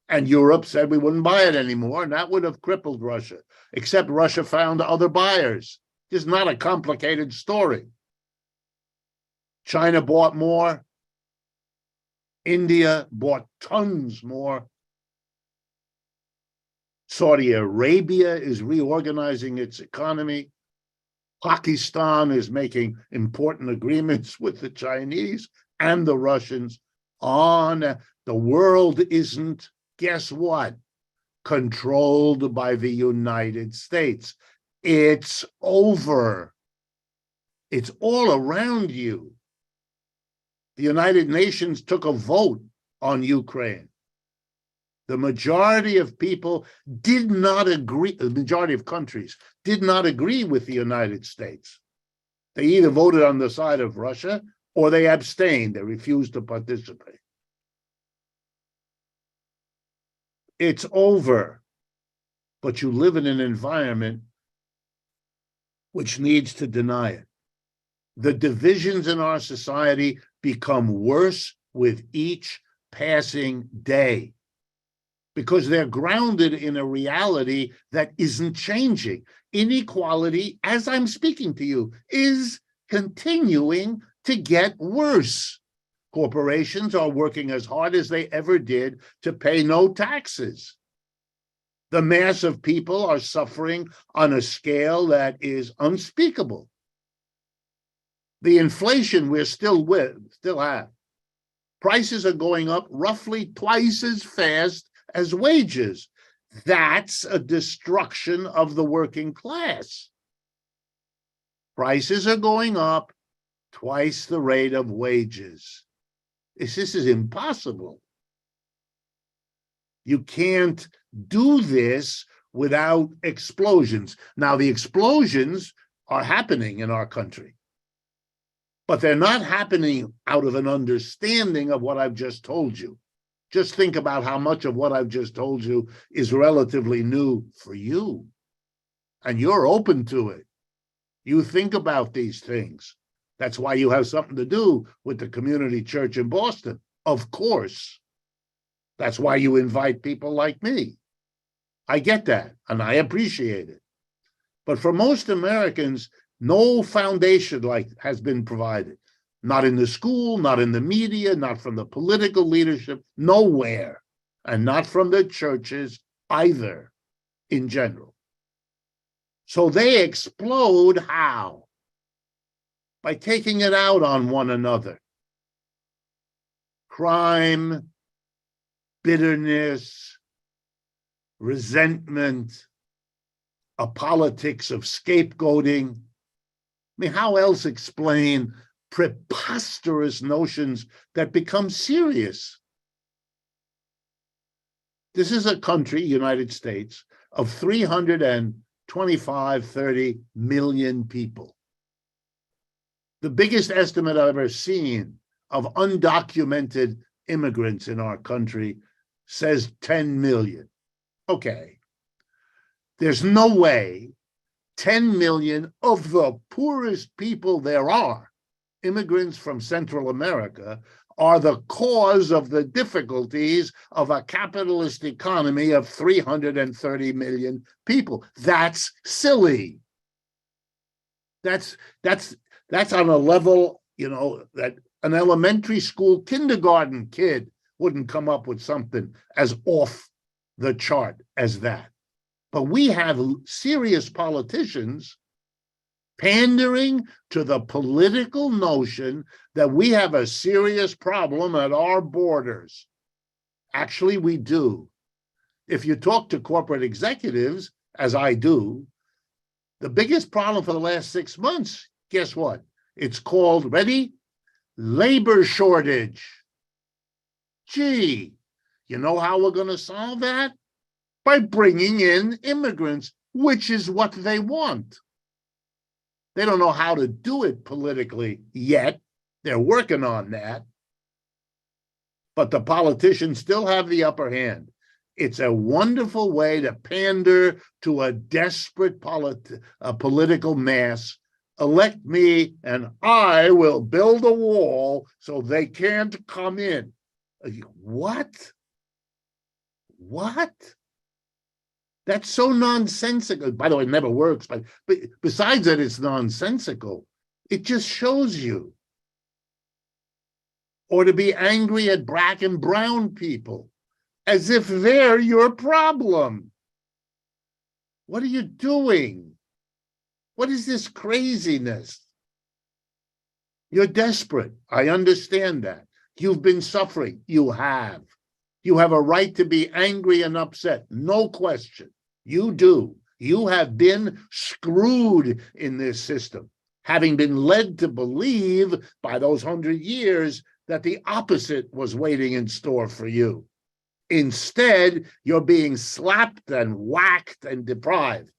And Europe said we wouldn't buy it anymore, and that would have crippled Russia, except Russia found other buyers. It's not a complicated story. China bought more. India bought tons more. Saudi Arabia is reorganizing its economy. Pakistan is making important agreements with the Chinese and the Russians. The world isn't, guess what? Controlled by the United States. It's over. It's all around you. The United Nations took a vote on Ukraine. The majority of people did not agree, the majority of countries did not agree with the United States. They either voted on the side of Russia or they abstained. They refused to participate. It's over. But you live in an environment which needs to deny it. The divisions in our society become worse with each passing day, because they're grounded in a reality that isn't changing. Inequality, as I'm speaking to you, is continuing to get worse. Corporations are working as hard as they ever did to pay no taxes. The mass of people are suffering on a scale that is unspeakable. The inflation we're still have. Prices are going up roughly twice as fast as wages. That's a destruction of the working class. Prices are going up twice the rate of wages. This is impossible. You can't do this without explosions. Now, the explosions are happening in our country, but they're not happening out of an understanding of what I've just told you. Just think about how much of what I've just told you is relatively new for you, and you're open to it. You think about these things. That's why you have something to do with the community church in Boston, of course. That's why you invite people like me. I get that, and I appreciate it. But for most Americans, no foundation has been provided. Not in the school, not in the media, not from the political leadership, nowhere. And not from the churches either, in general. So they explode how? By taking it out on one another. Crime, bitterness, resentment, a politics of scapegoating. I mean, how else explain preposterous notions that become serious? This is a country, United States, of 325, 30 million people. The biggest estimate I've ever seen of undocumented immigrants in our country says 10 million. Okay. There's no way 10 million of the poorest people there are, immigrants from Central America, are the cause of the difficulties of a capitalist economy of 330 million people. That's silly. That's on a level, that an elementary school kindergarten kid wouldn't come up with something as off the chart as that. But we have serious politicians pandering to the political notion that we have a serious problem at our borders. Actually, we do. If you talk to corporate executives, as I do, the biggest problem for the last 6 months, guess what? It's called, ready? Labor shortage. Gee, you know how we're going to solve that? By bringing in immigrants, which is what they want. They don't know how to do it politically yet. They're working on that. But the politicians still have the upper hand. It's a wonderful way to pander to a desperate political mass. Elect me and I will build a wall so they can't come in. What? What? That's so nonsensical. By the way, it never works. But besides that, it's nonsensical. It just shows you. Or to be angry at black and brown people as if they're your problem. What are you doing? What is this craziness? You're desperate. I understand that. You've been suffering. You have. You have a right to be angry and upset. No question. You do. You have been screwed in this system, having been led to believe by those 100 years that the opposite was waiting in store for you. Instead, you're being slapped and whacked and deprived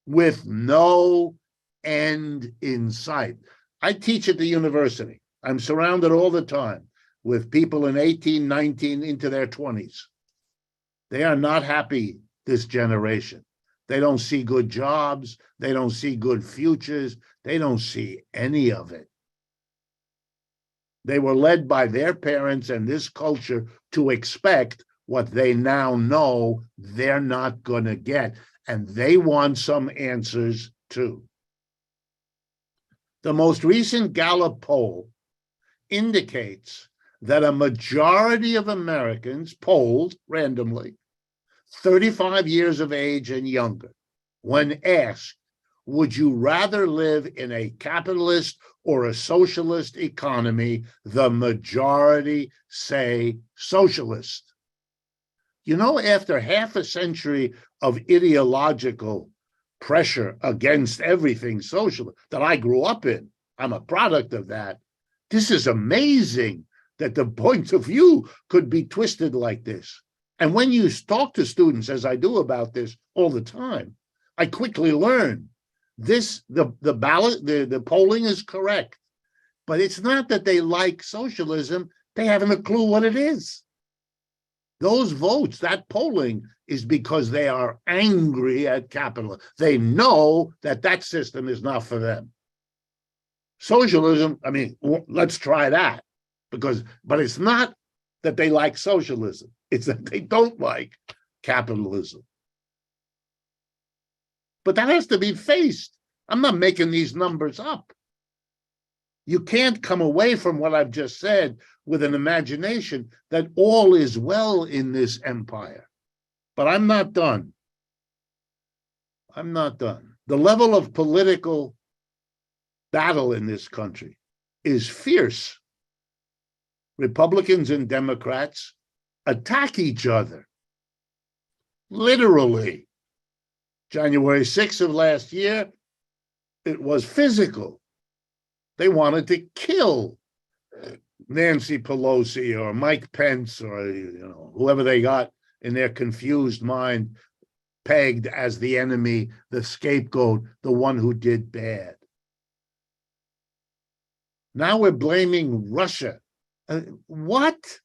with no end in sight. I teach at the university. I'm surrounded all the time with people in 18, 19, into their 20s. They are not happy, this generation. They don't see good jobs. They don't see good futures. They don't see any of it. They were led by their parents and this culture to expect what they now know they're not going to get. And they want some answers too. The most recent Gallup poll indicates that a majority of Americans polled randomly, 35 years of age and younger, when asked, would you rather live in a capitalist or a socialist economy, the majority say socialist. You know, after half a century of ideological pressure against everything social that I grew up in, I'm a product of that. This is amazing that the point of view could be twisted like this. And when you talk to students, as I do about this all the time, I quickly learn this, the polling is correct, but it's not that they like socialism, they haven't a clue what it is. Those votes, that polling is because they are angry at capitalism. They know that that system is not for them. Socialism, I mean, let's try that, but it's not that they like socialism. It's that they don't like capitalism. But that has to be faced. I'm not making these numbers up. You can't come away from what I've just said with an imagination that all is well in this empire. But I'm not done. I'm not done. The level of political battle in this country is fierce. Republicans and Democrats attack each other. Literally. January 6th of last year, it was physical. They wanted to kill Nancy Pelosi or Mike Pence or whoever they got in their confused mind pegged as the enemy, the scapegoat, the one who did bad. Now we're blaming Russia. What?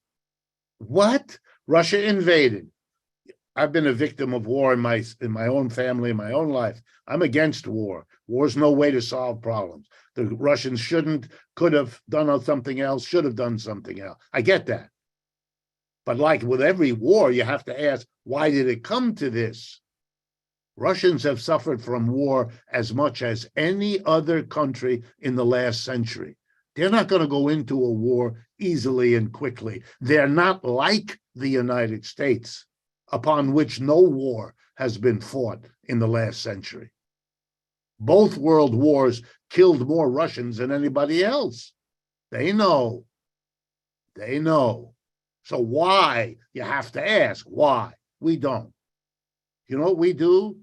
Russia invaded. I've been a victim of war in my own family, in my own life. I'm against war. War's no way to solve problems. The Russians could have done something else, should have done something else. I get that. But like with every war, you have to ask, why did it come to this? Russians have suffered from war as much as any other country in the last century. They're not going to go into a war easily and quickly. They're not like the United States, upon which no war has been fought in the last century. Both world wars killed more Russians than anybody else. They know. They know. So why? You have to ask why. We don't. You know what we do?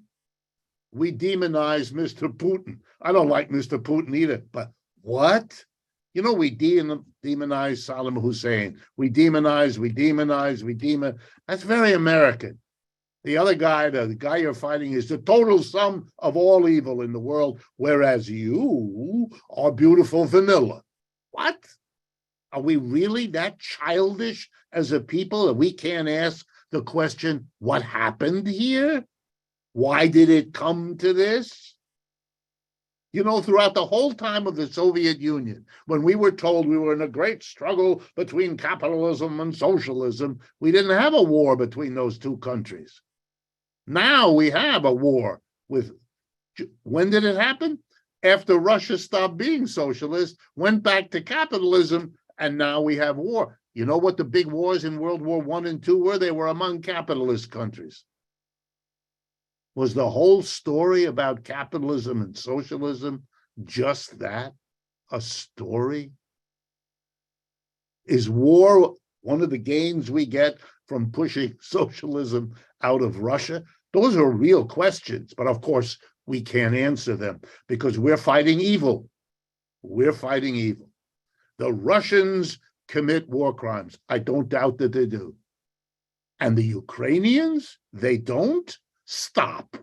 We demonize Mr. Putin. I don't like Mr. Putin either, but what? You know, we demonize Saddam Hussein. We demonize. That's very American. The other guy, the guy you're fighting, is the total sum of all evil in the world, whereas you are beautiful vanilla. What? Are we really that childish as a people that we can't ask the question, what happened here? Why did it come to this? You know, throughout the whole time of the Soviet Union, when we were told we were in a great struggle between capitalism and socialism, we didn't have a war between those two countries. Now we have a war with, when did it happen? After Russia stopped being socialist, went back to capitalism, and now we have war. You know what the big wars in World War I and II were? They were among capitalist countries. Was the whole story about capitalism and socialism just that? A story? Is war one of the gains we get from pushing socialism out of Russia? Those are real questions, but of course we can't answer them because we're fighting evil. We're fighting evil. The Russians commit war crimes. I don't doubt that they do. And the Ukrainians, they don't? Stop.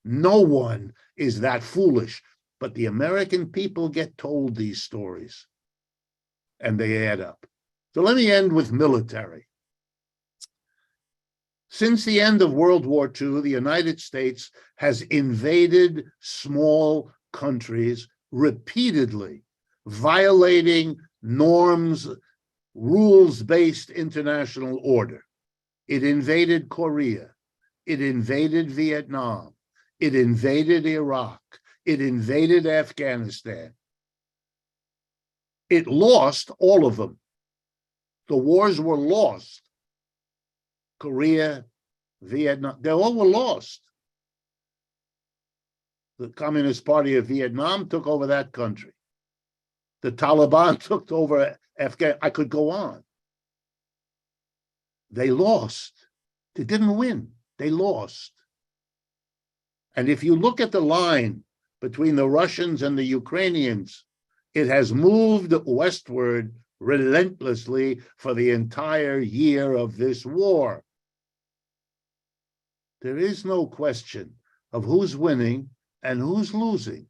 No one is that foolish, but the American people get told these stories and they add up. So let me end with military. Since the end of World War II, the United States has invaded small countries repeatedly, violating norms, rules-based international order. It invaded Korea. It invaded Vietnam. It invaded Iraq. It invaded Afghanistan. It lost all of them. The wars were lost. Korea, Vietnam, they all were lost. The Communist Party of Vietnam took over that country. The Taliban took over Afghanistan. I could go on. They lost. They didn't win. They lost. And if you look at the line between the Russians and the Ukrainians, it has moved westward relentlessly for the entire year of this war. There is no question of who's winning and who's losing.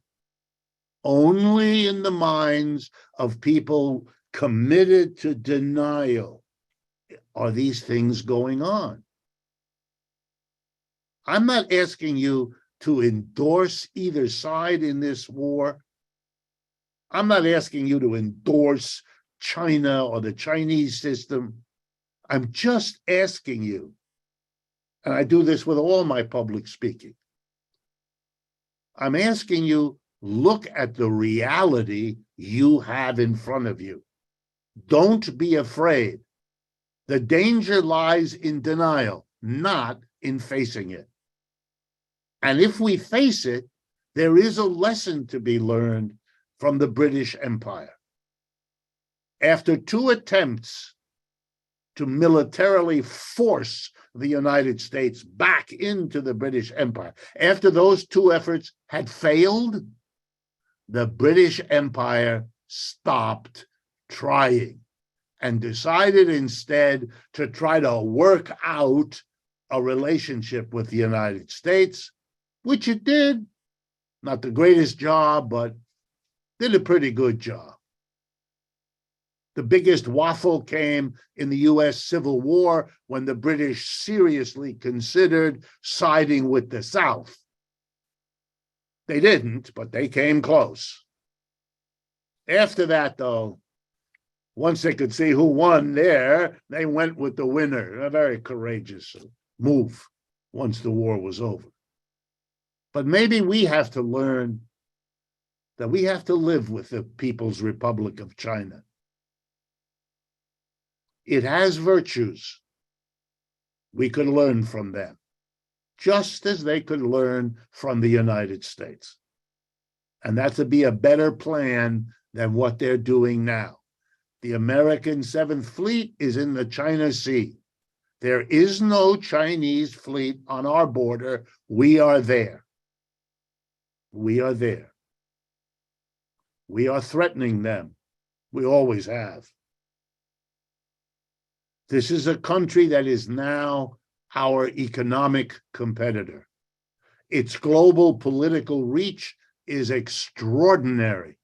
Only in the minds of people committed to denial are these things going on. I'm not asking you to endorse either side in this war. I'm not asking you to endorse China or the Chinese system. I'm just asking you, and I do this with all my public speaking, I'm asking you, look at the reality you have in front of you. Don't be afraid. The danger lies in denial, not in facing it. And if we face it, there is a lesson to be learned from the British Empire. After 2 attempts to militarily force the United States back into the British Empire, after those 2 efforts had failed, the British Empire stopped trying and decided instead to try to work out a relationship with the United States, which it did. Not the greatest job, but did a pretty good job. The biggest waffle came in the US Civil War when the British seriously considered siding with the South. They didn't, but they came close. After that, though, once they could see who won there, they went with the winner. A very courageous move once the war was over. But maybe we have to learn that we have to live with the People's Republic of China. It has virtues. We could learn from them, just as they could learn from the United States. And that would be a better plan than what they're doing now. The American 7th Fleet is in the China Sea. There is no Chinese fleet on our border. We are there. We are there. We are threatening them. We always have. This is a country that is now our economic competitor. Its global political reach is extraordinary.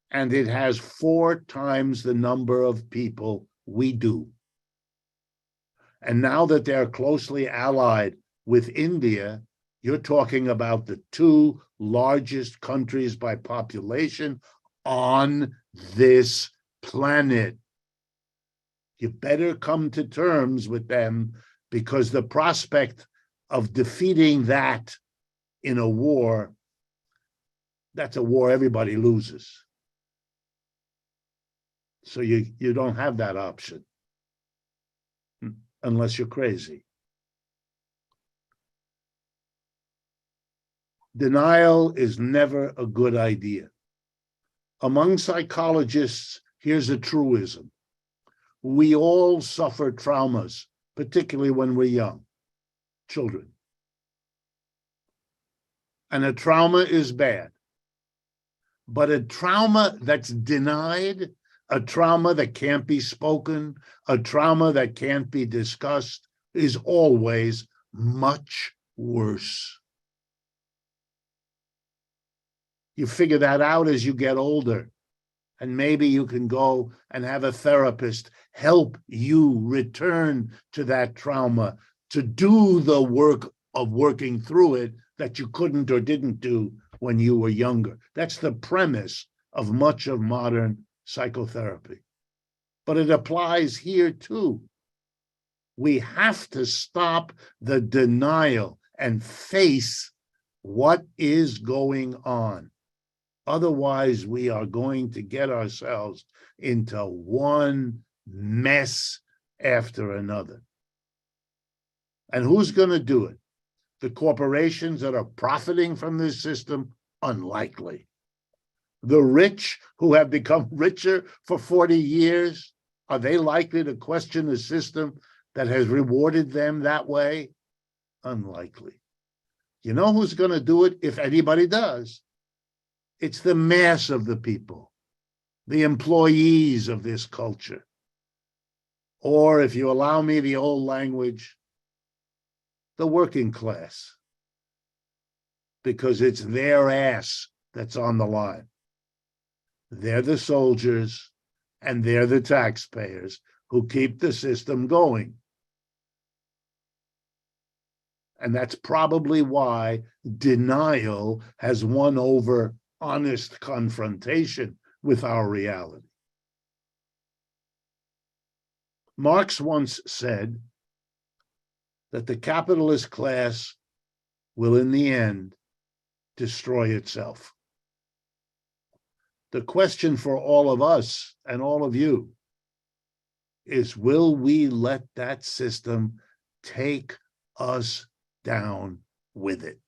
And it has 4 times the number of people we do. And now that they're closely allied with India, you're talking about the 2 largest countries by population on this planet. You better come to terms with them, because the prospect of defeating that in a war, that's a war everybody loses. So you don't have that option unless you're crazy. Denial is never a good idea. Among psychologists, here's a truism. We all suffer traumas, particularly when we're young, children. And a trauma is bad. But a trauma that's denied, a trauma that can't be spoken, a trauma that can't be discussed, is always much worse. You figure that out as you get older, and maybe you can go and have a therapist help you return to that trauma, to do the work of working through it that you couldn't or didn't do when you were younger. That's the premise of much of modern psychotherapy. But it applies here too. We have to stop the denial and face what is going on. Otherwise, we are going to get ourselves into one mess after another. And who's going to do it? The corporations that are profiting from this system? Unlikely. The rich who have become richer for 40 years, are they likely to question the system that has rewarded them that way? Unlikely. You know who's going to do it, if anybody does? It's the mass of the people, the employees of this culture. Or, if you allow me the old language, the working class. Because it's their ass that's on the line. They're the soldiers and they're the taxpayers who keep the system going. And that's probably why denial has won over honest confrontation with our reality. Marx once said that the capitalist class will, in the end, destroy itself. The question for all of us and all of you is, will we let that system take us down with it?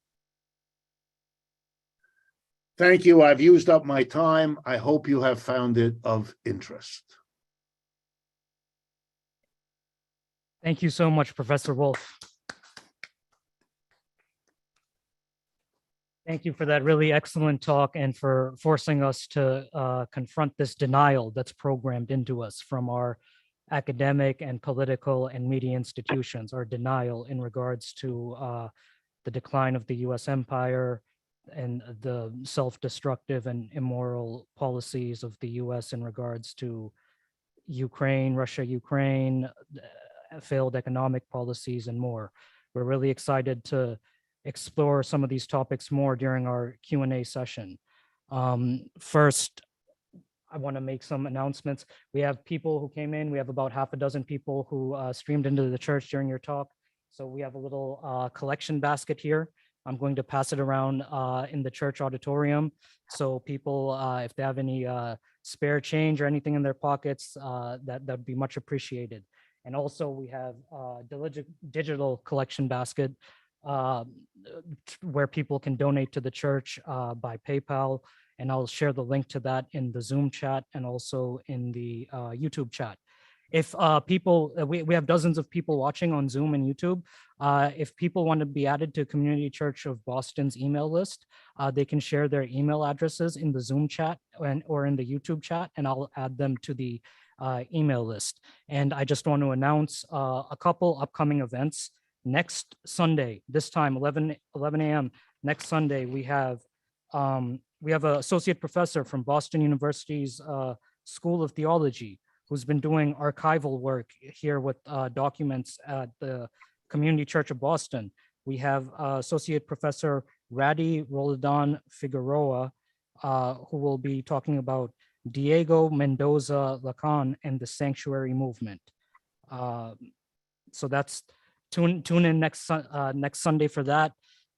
Thank you. I've used up my time. I hope you have found it of interest. Thank you so much, Professor Wolff. Thank you for that really excellent talk and for forcing us to confront this denial that's programmed into us from our academic and political and media institutions, our denial in regards to the decline of the US empire and the self-destructive and immoral policies of the US in regards to Ukraine, Russia-Ukraine, failed economic policies, and more. We're really excited to explore some of these topics more during our Q&A session. First, I want to make some announcements. We have people who came in. We have about half a dozen people who streamed into the church during your talk. So we have a little collection basket here. I'm going to pass it around in the church auditorium. So people, if they have any spare change or anything in their pockets, that'd be much appreciated. And also we have a digital collection basket where people can donate to the church by PayPal. And I'll share the link to that in the Zoom chat and also in the YouTube chat. If people, we have dozens of people watching on Zoom and YouTube. If people want to be added to Community Church of Boston's email list, they can share their email addresses in the Zoom chat or in the YouTube chat, and I'll add them to the email list. And I just want to announce a couple upcoming events. Next Sunday, this time 11 a.m. next Sunday, we have an associate professor from Boston University's School of Theology who's been doing archival work here with documents at the Community Church of Boston. We have Associate Professor Radi Roldan Figueroa, who will be talking about Diego Mendoza Lacan and the Sanctuary Movement. So that's tune in next Sunday for that.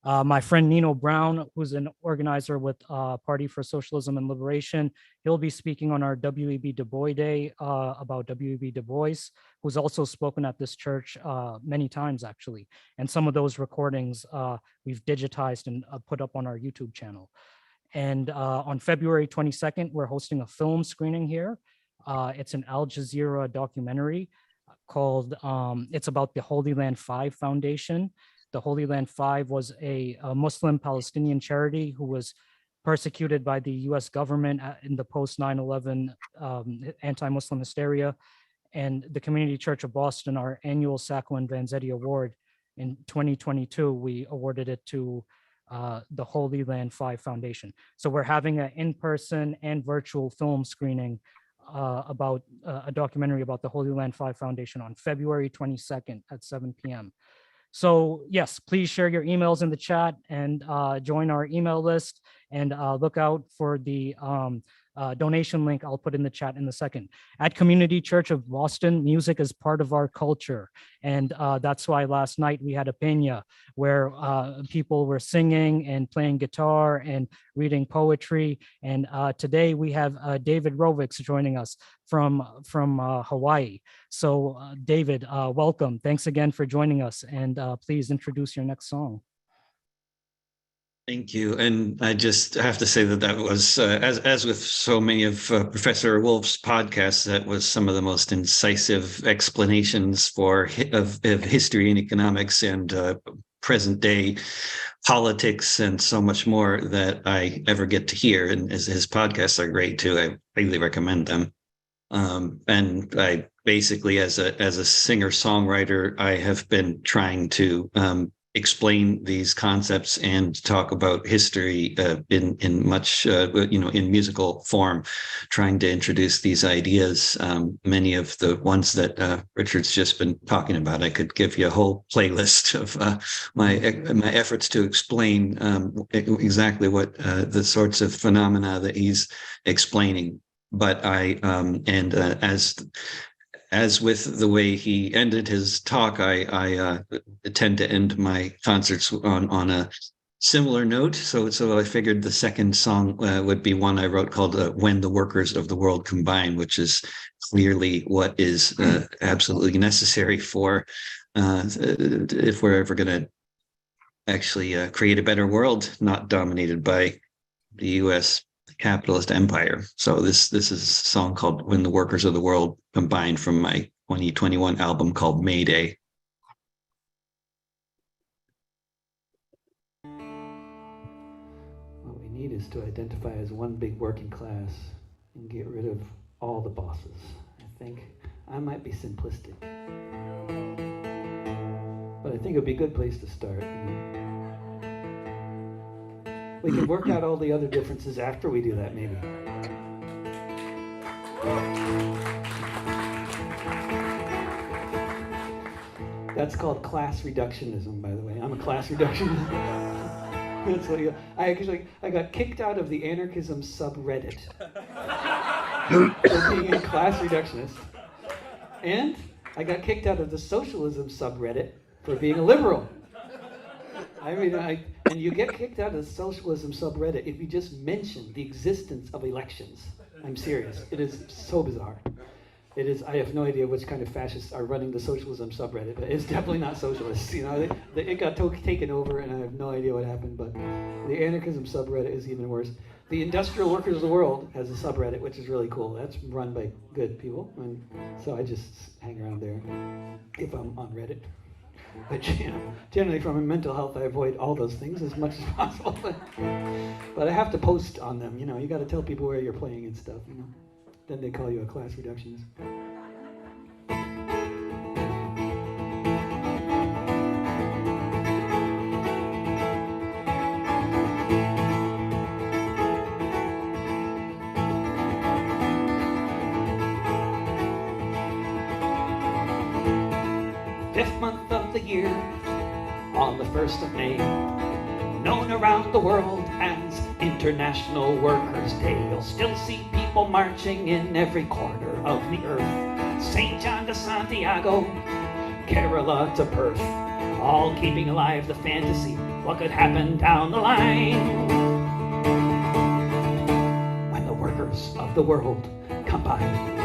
My friend Nino Brown, who's an organizer with Party for Socialism and Liberation, he'll be speaking on our W.E.B. Du Bois Day about W.E.B. Du Bois, who's also spoken at this church many times, actually. And some of those recordings we've digitized and put up on our YouTube channel. And on February 22nd, we're hosting a film screening here. It's an Al Jazeera documentary called, it's about the Holy Land 5 Foundation. The Holy Land 5 was a Muslim Palestinian charity who was persecuted by the US government in the post 9/11 anti-Muslim hysteria. And the Community Church of Boston, our annual Sacco and Vanzetti Award in 2022, we awarded it to the Holy Land 5 Foundation. So we're having an in-person and virtual film screening about a documentary about the Holy Land 5 Foundation on February 22nd at 7 p.m. So yes, please share your emails in the chat and join our email list, and look out for the donation link I'll put in the chat in a second. At Community Church of Boston, music is part of our culture. And that's why last night we had a peña where people were singing and playing guitar and reading poetry. And today we have David Rovix joining us from Hawaii. So David, welcome. Thanks again for joining us. And please introduce your next song. Thank you. And I just have to say that was, as with so many of Professor Wolff's podcasts, that was some of the most incisive explanations of history and economics and present day politics and so much more that I ever get to hear. And his podcasts are great too. I highly recommend them. And I basically, as a singer-songwriter, I have been trying to explain these concepts and talk about history in much in musical form, trying to introduce these ideas. Many of the ones that Richard's just been talking about, I could give you a whole playlist of my efforts to explain exactly what the sorts of phenomena that he's explaining. But as with the way he ended his talk, I tend to end my concerts on a similar note. So I figured the second song would be one I wrote called "When the Workers of the World Combine," which is clearly what is absolutely necessary for if we're ever going to actually create a better world, not dominated by the U.S. capitalist empire. So this is a song called "When the Workers of the World Combine" from my 2021 album called Mayday. What we need is to identify as one big working class and get rid of all the bosses. I think I might be simplistic, but I think it would be a good place to start. We can work out all the other differences after we do that, maybe. That's called class reductionism, by the way. I'm a class reductionist. That's what I got kicked out of the anarchism subreddit for being a class reductionist. And I got kicked out of the socialism subreddit for being a liberal. And you get kicked out of the socialism subreddit if you just mention the existence of elections. I'm serious. It is so bizarre. It is. I have no idea which kind of fascists are running the socialism subreddit, but it's definitely not socialists. It got taken over, and I have no idea what happened. But the anarchism subreddit is even worse. The Industrial Workers of the World has a subreddit, which is really cool. That's run by good people, and so I just hang around there if I'm on Reddit. But generally from a mental health, I avoid all those things as much as possible. But I have to post on them. You got to tell people where you're playing and stuff. Then they call you a class reductionist. Fifth month of the year, on the 1st of May, known around the world as International Workers' Day. You'll still see people marching in every corner of the earth. St. John to Santiago, Kerala to Perth, all keeping alive the fantasy what could happen down the line when the workers of the world combine.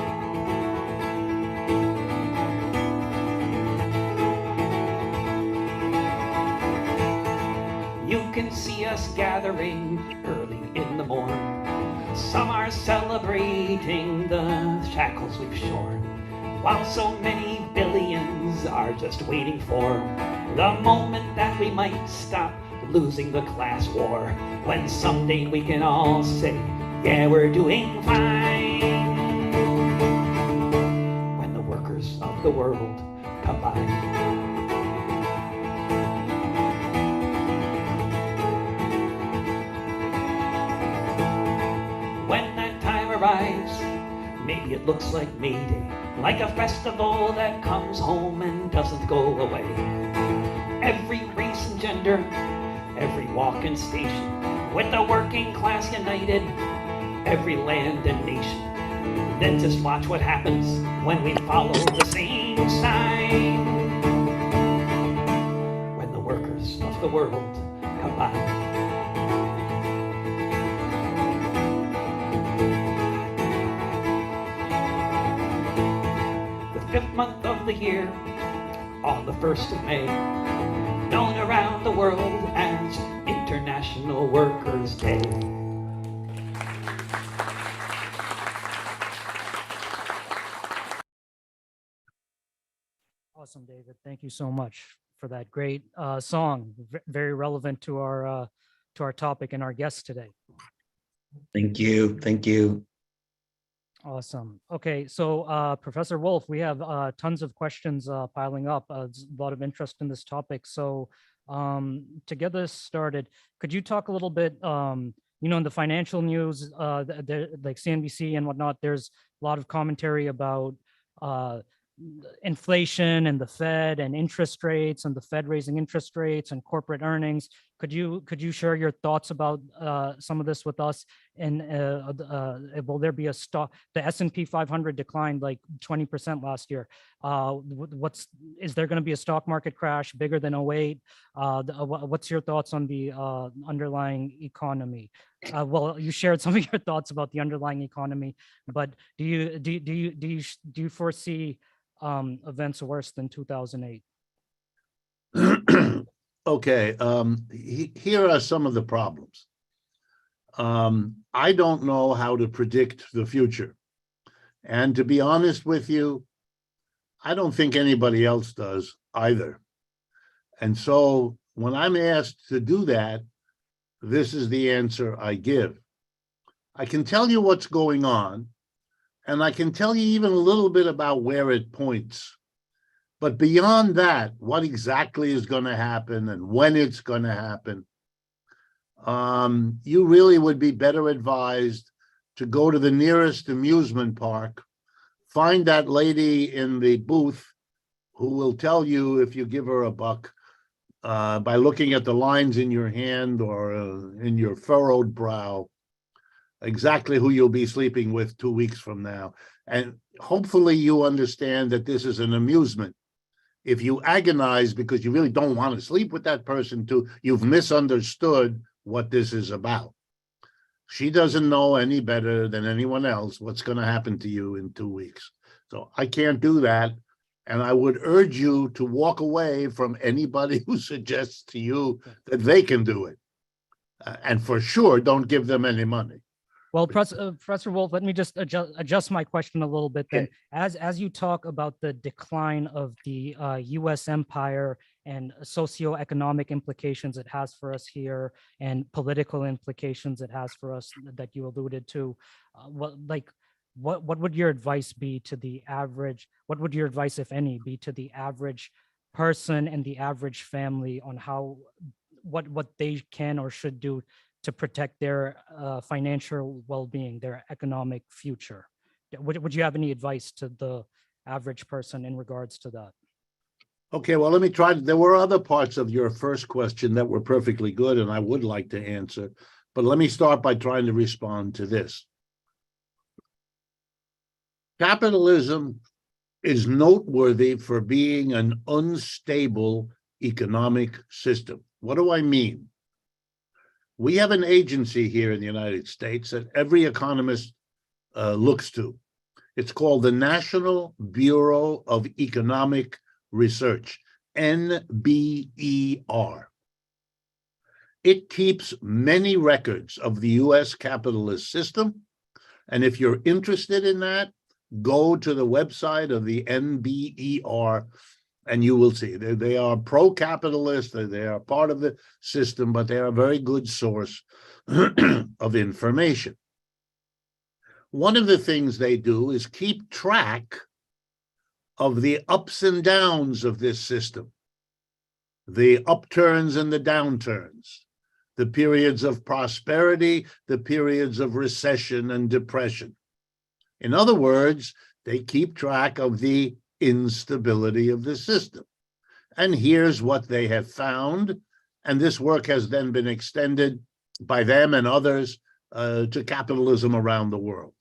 You can see us gathering early in the morn. Some are celebrating the shackles we've shorn, while so many billions are just waiting for the moment that we might stop losing the class war, when someday we can all say, yeah, we're doing fine, when the workers of the world combine. Arrives, maybe it looks like May Day, like a festival that comes home and doesn't go away. Every race and gender, every walk and station, with the working class united, every land and nation. Then just watch what happens when we follow the same sign. When the workers of the world combine. The 5th month of the year, on the 1st of May, known around the world as International Workers' Day. Awesome, David. Thank you so much for that great song. Very relevant to our topic and our guest today. Thank you. Thank you. Awesome. Okay, so Professor Wolff, we have tons of questions piling up. There's a lot of interest in this topic. So to get this started, could you talk a little bit, in the financial news, like CNBC and whatnot, there's a lot of commentary about inflation and the Fed and interest rates and the Fed raising interest rates and corporate earnings. Could you share your thoughts about some of this with us? And will there be a stock? The S&P 500 declined like 20% last year. Is there going to be a stock market crash bigger than 08? What's your thoughts on the underlying economy? Well, you shared some of your thoughts about the underlying economy, but do you foresee events worse than 2008? Okay, here are some of the problems. I don't know how to predict the future. And to be honest with you, I don't think anybody else does either. And so when I'm asked to do that, this is the answer I give. I can tell you what's going on, and I can tell you even a little bit about where it points. But beyond that, what exactly is going to happen and when it's going to happen, you really would be better advised to go to the nearest amusement park, find that lady in the booth who will tell you, if you give her a buck, by looking at the lines in your hand or in your furrowed brow, exactly who you'll be sleeping with 2 weeks from now. And hopefully you understand that this is an amusement. If you agonize because you really don't want to sleep with that person too, you've misunderstood what this is about. She doesn't know any better than anyone else what's going to happen to you in 2 weeks. So I can't do that. And I would urge you to walk away from anybody who suggests to you that they can do it. And for sure, don't give them any money. Well, Professor Wolff, let me just adjust my question a little bit then. Okay. As you talk about the decline of the U.S. empire and socioeconomic implications it has for us here and political implications it has for us that you alluded to, what would your advice be to the average, what would your advice, if any, be to the average person and the average family on how, what they can or should do to protect their financial well-being, their economic future? Would you have any advice to the average person in regards to that? Okay, well, let me try. There were other parts of your first question that were perfectly good, and I would like to answer, but let me start by trying to respond to this. Capitalism is noteworthy for being an unstable economic system. What do I mean? We have an agency here in the United States that every economist looks to. It's called the National Bureau of Economic Research, NBER. It keeps many records of the U.S. capitalist system. And if you're interested in that, go to the website of the NBER and you will see they are pro-capitalist, they are part of the system, but they are a very good source of information. One of the things they do is keep track of the ups and downs of this system, the upturns and the downturns, the periods of prosperity, the periods of recession and depression. In other words, they keep track of the instability of the system. And here's what they have found. And this work has then been extended by them and others to capitalism around the world.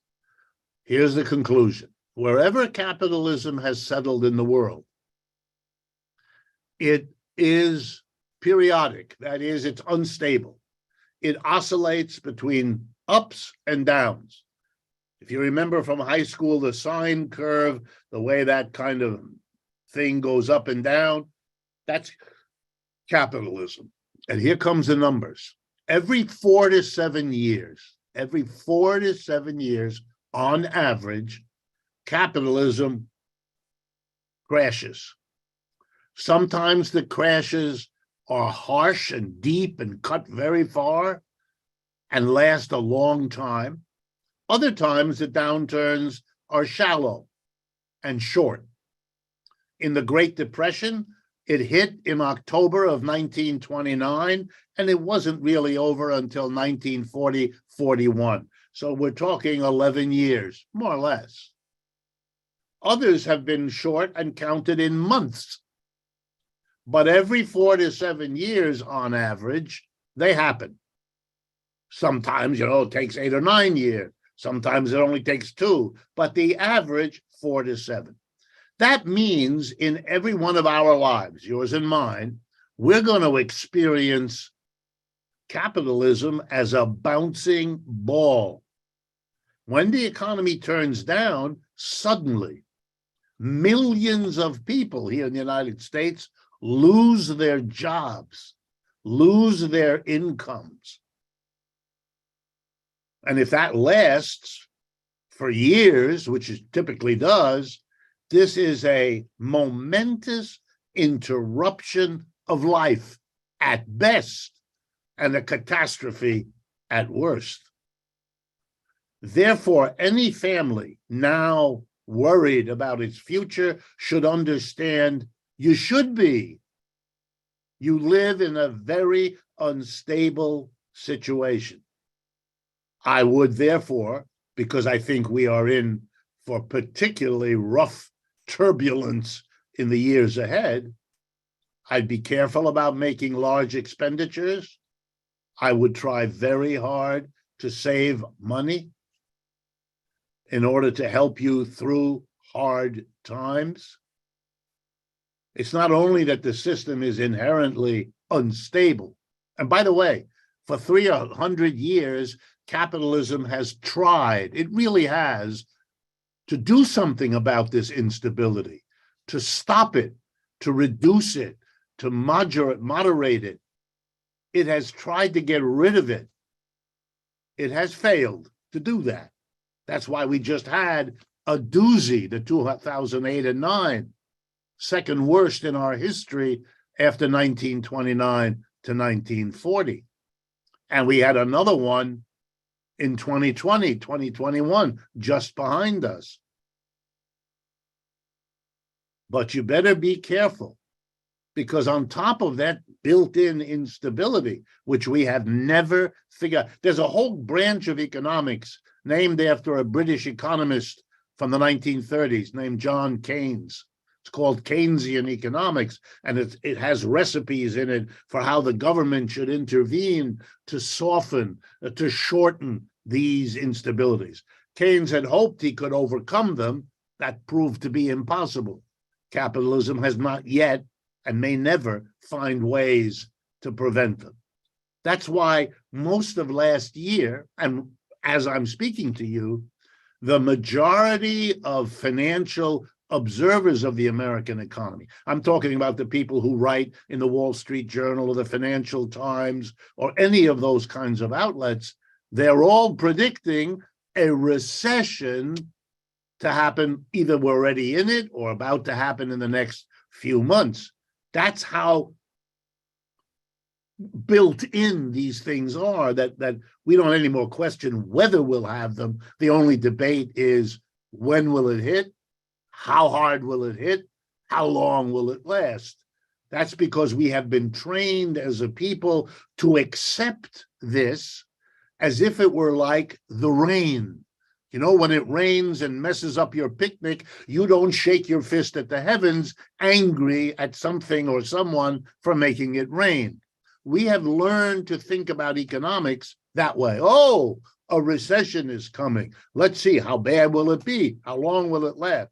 Here's the conclusion. Wherever capitalism has settled in the world, it is periodic. That is, it's unstable. It oscillates between ups and downs. If you remember from high school, the sine curve, the way that kind of thing goes up and down, that's capitalism. And here comes the numbers. Every 4 to 7 years, on average, capitalism crashes. Sometimes the crashes are harsh and deep and cut very far and last a long time. Other times the downturns are shallow and short. In the Great Depression, it hit in October of 1929, and it wasn't really over until 1940-41. So we're talking 11 years, more or less. Others have been short and counted in months. But every 4 to 7 years on average, they happen. Sometimes, it takes 8 or 9 years. Sometimes it only takes 2, but the average 4 to 7. That means in every one of our lives, yours and mine, we're going to experience capitalism as a bouncing ball. When the economy turns down, suddenly, millions of people here in the United States lose their jobs, lose their incomes. And if that lasts for years, which it typically does, this is a momentous interruption of life at best and a catastrophe at worst. Therefore, any family now worried about its future should understand you should be. You live in a very unstable situation. I would therefore, because I think we are in for particularly rough turbulence in the years ahead, I'd be careful about making large expenditures. I would try very hard to save money in order to help you through hard times. It's not only that the system is inherently unstable. And by the way, for 300 years, capitalism has tried, it really has, to do something about this instability, to stop it, to reduce it, to moderate it. It has tried to get rid of it. It has failed to do that. That's why we just had a doozy, the 2008 and 9, second worst in our history after 1929 to 1940. And we had another one in 2020, 2021, just behind us. But you better be careful, because on top of that built-in instability, which we have never figured out, there's a whole branch of economics named after a British economist from the 1930s named John Keynes. It's called Keynesian economics, and it has recipes in it for how the government should intervene to soften, to shorten these instabilities. Keynes had hoped he could overcome them. That proved to be impossible. Capitalism has not yet and may never find ways to prevent them. That's why most of last year, and as I'm speaking to you, the majority of financial observers of the American economy, I'm talking about the people who write in the Wall Street Journal or the Financial Times or any of those kinds of outlets, they're all predicting a recession to happen. Either we're already in it or about to happen in the next few months. That's how built in these things are, that we don't anymore question whether we'll have them. The only debate is, when will it hit? How hard will it hit? How long will it last? That's because we have been trained as a people to accept this as if it were like the rain. You know, when it rains and messes up your picnic, you don't shake your fist at the heavens, angry at something or someone for making it rain. we have learned to think about economics that way. Oh, a recession is coming. Let's see, how bad will it be? How long will it last?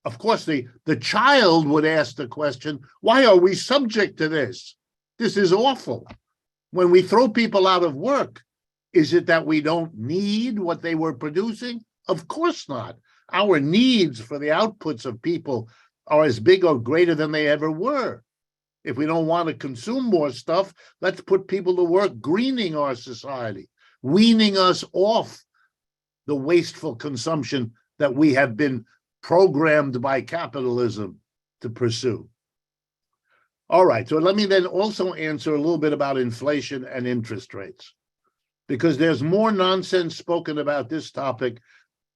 Of course, the child would ask the question, why are we subject to this? This is awful. When we throw people out of work, is it that we don't need what they were producing? Of course not. Our needs for the outputs of people are as big or greater than they ever were. If we don't want to consume more stuff, let's put people to work greening our society, weaning us off the wasteful consumption that we have been programmed by capitalism to pursue. All right, so let me then also answer a little bit about inflation and interest rates, because there's more nonsense spoken about this topic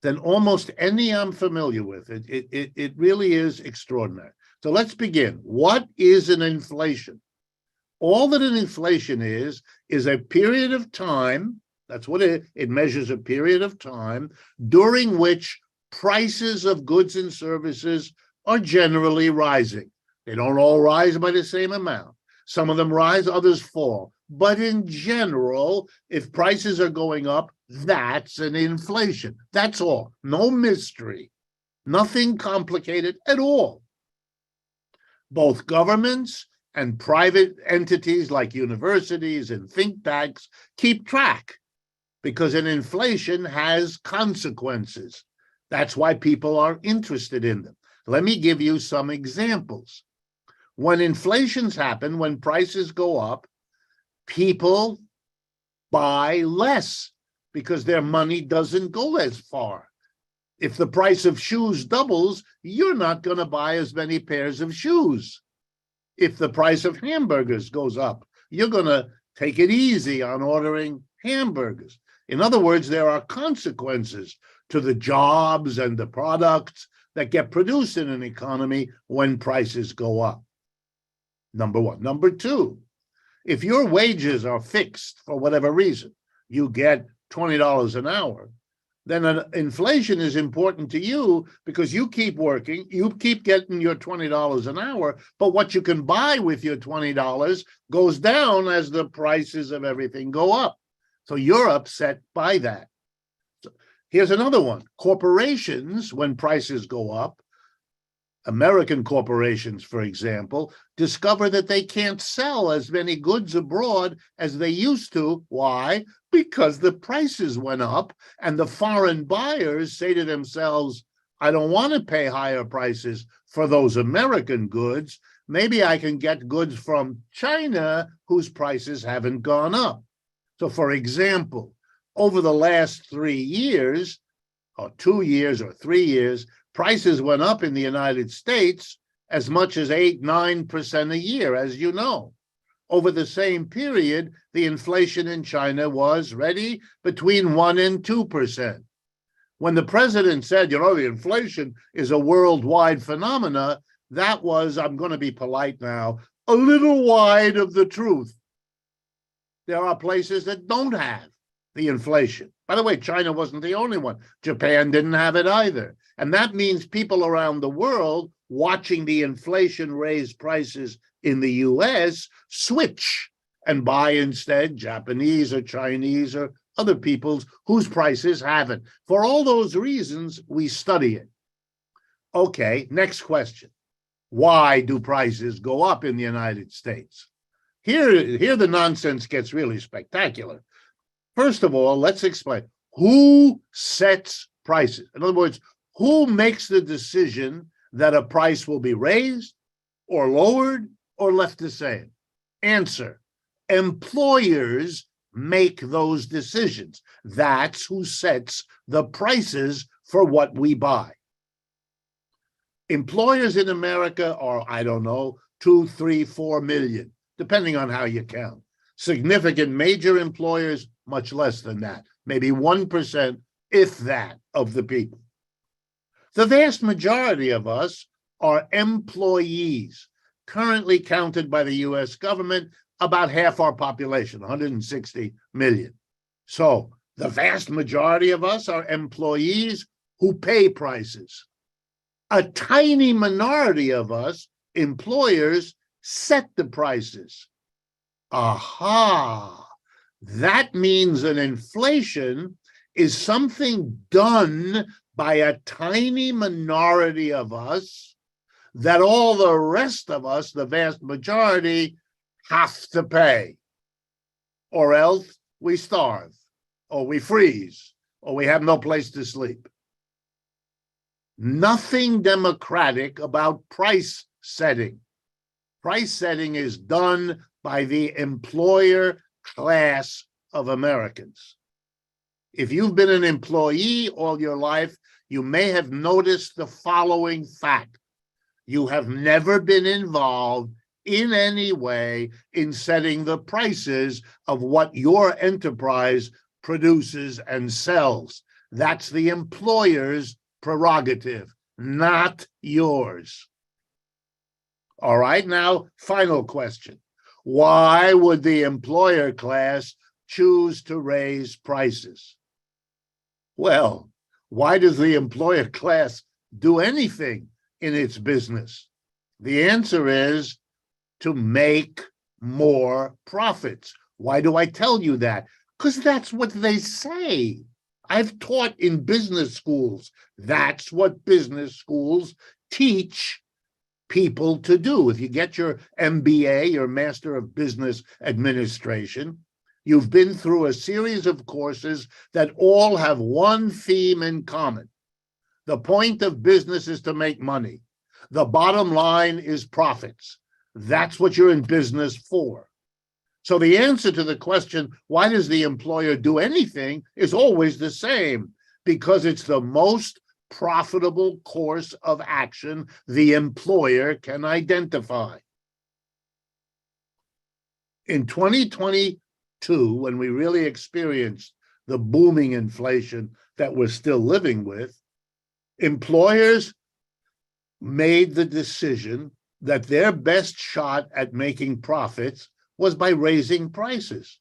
than almost any I'm familiar with. It really is extraordinary. So let's begin. What is an inflation? All that an inflation is a period of time, that's what it measures, a period of time during which prices of goods and services are generally rising. They don't all rise by the same amount. Some of them rise, others fall. But in general, if prices are going up, that's an inflation. That's all. No mystery. Nothing complicated at all. Both governments and private entities like universities and think tanks keep track, because an inflation has consequences. That's why people are interested in them. Let me give you some examples. When inflations happen, when prices go up, people buy less because their money doesn't go as far. If the price of shoes doubles, you're not going to buy as many pairs of shoes. If the price of hamburgers goes up, you're going to take it easy on ordering hamburgers. In other words, there are consequences to the jobs and the products that get produced in an economy when prices go up. Number one. Number two, if your wages are fixed for whatever reason, you get $20 an hour, then inflation is important to you because you keep working, you keep getting your $20 an hour, but what you can buy with your $20 goes down as the prices of everything go up. So you're upset by that. So here's another one. Corporations, when prices go up, American corporations, for example, discover that they can't sell as many goods abroad as they used to. Why? Because the prices went up, and the foreign buyers say to themselves, I don't want to pay higher prices for those American goods. Maybe I can get goods from China whose prices haven't gone up. So, for example, over the last 3 years, or 2 years or 3 years, prices went up in the United States as much as 8-9% a year, as you know. Over the same period, the inflation in China was, ready, between 1 and 2%. When the president said, the inflation is a worldwide phenomena, that was, I'm going to be polite now, a little wide of the truth. There are places that don't have the inflation. By the way, China wasn't the only one. Japan didn't have it either. And that means people around the world watching the inflation raise prices in the US switch and buy instead Japanese or Chinese or other people's whose prices haven't. For all those reasons, we study it. Okay, next question. Why do prices go up in the United States? Here the nonsense gets really spectacular. First of all, let's explain. Who sets prices? In other words, who makes the decision that a price will be raised or lowered or left the same? Answer: employers make those decisions. That's who sets the prices for what we buy. Employers in America are, 2, 3, 4 million, depending on how you count. Significant major employers, much less than that, maybe 1%, if that, of the people. The vast majority of us are employees, currently counted by the US government, about half our population, 160 million. So the vast majority of us are employees who pay prices. A tiny minority of us, employers, set the prices. Aha! That means an inflation is something done by a tiny minority of us that all the rest of us, the vast majority, have to pay. Or else we starve, or we freeze, or we have no place to sleep. Nothing democratic about price setting. Price setting is done by the employer class of Americans. If you've been an employee all your life, you may have noticed the following fact. You have never been involved in any way in setting the prices of what your enterprise produces and sells. That's the employer's prerogative, not yours. All right, now, final question. Why would the employer class choose to raise prices? Well, why does the employer class do anything in its business? The answer is to make more profits. Why do I tell you that? Because that's what they say. I've taught in business schools. That's what business schools teach people to do. If you get your MBA, your Master of Business Administration, you've been through a series of courses that all have one theme in common. The point of business is to make money. The bottom line is profits. That's what you're in business for. So the answer to the question, why does the employer do anything, is always the same, because it's the most profitable course of action the employer can identify. In 2022, when we really experienced the booming inflation that we're still living with, employers made the decision that their best shot at making profits was by raising prices.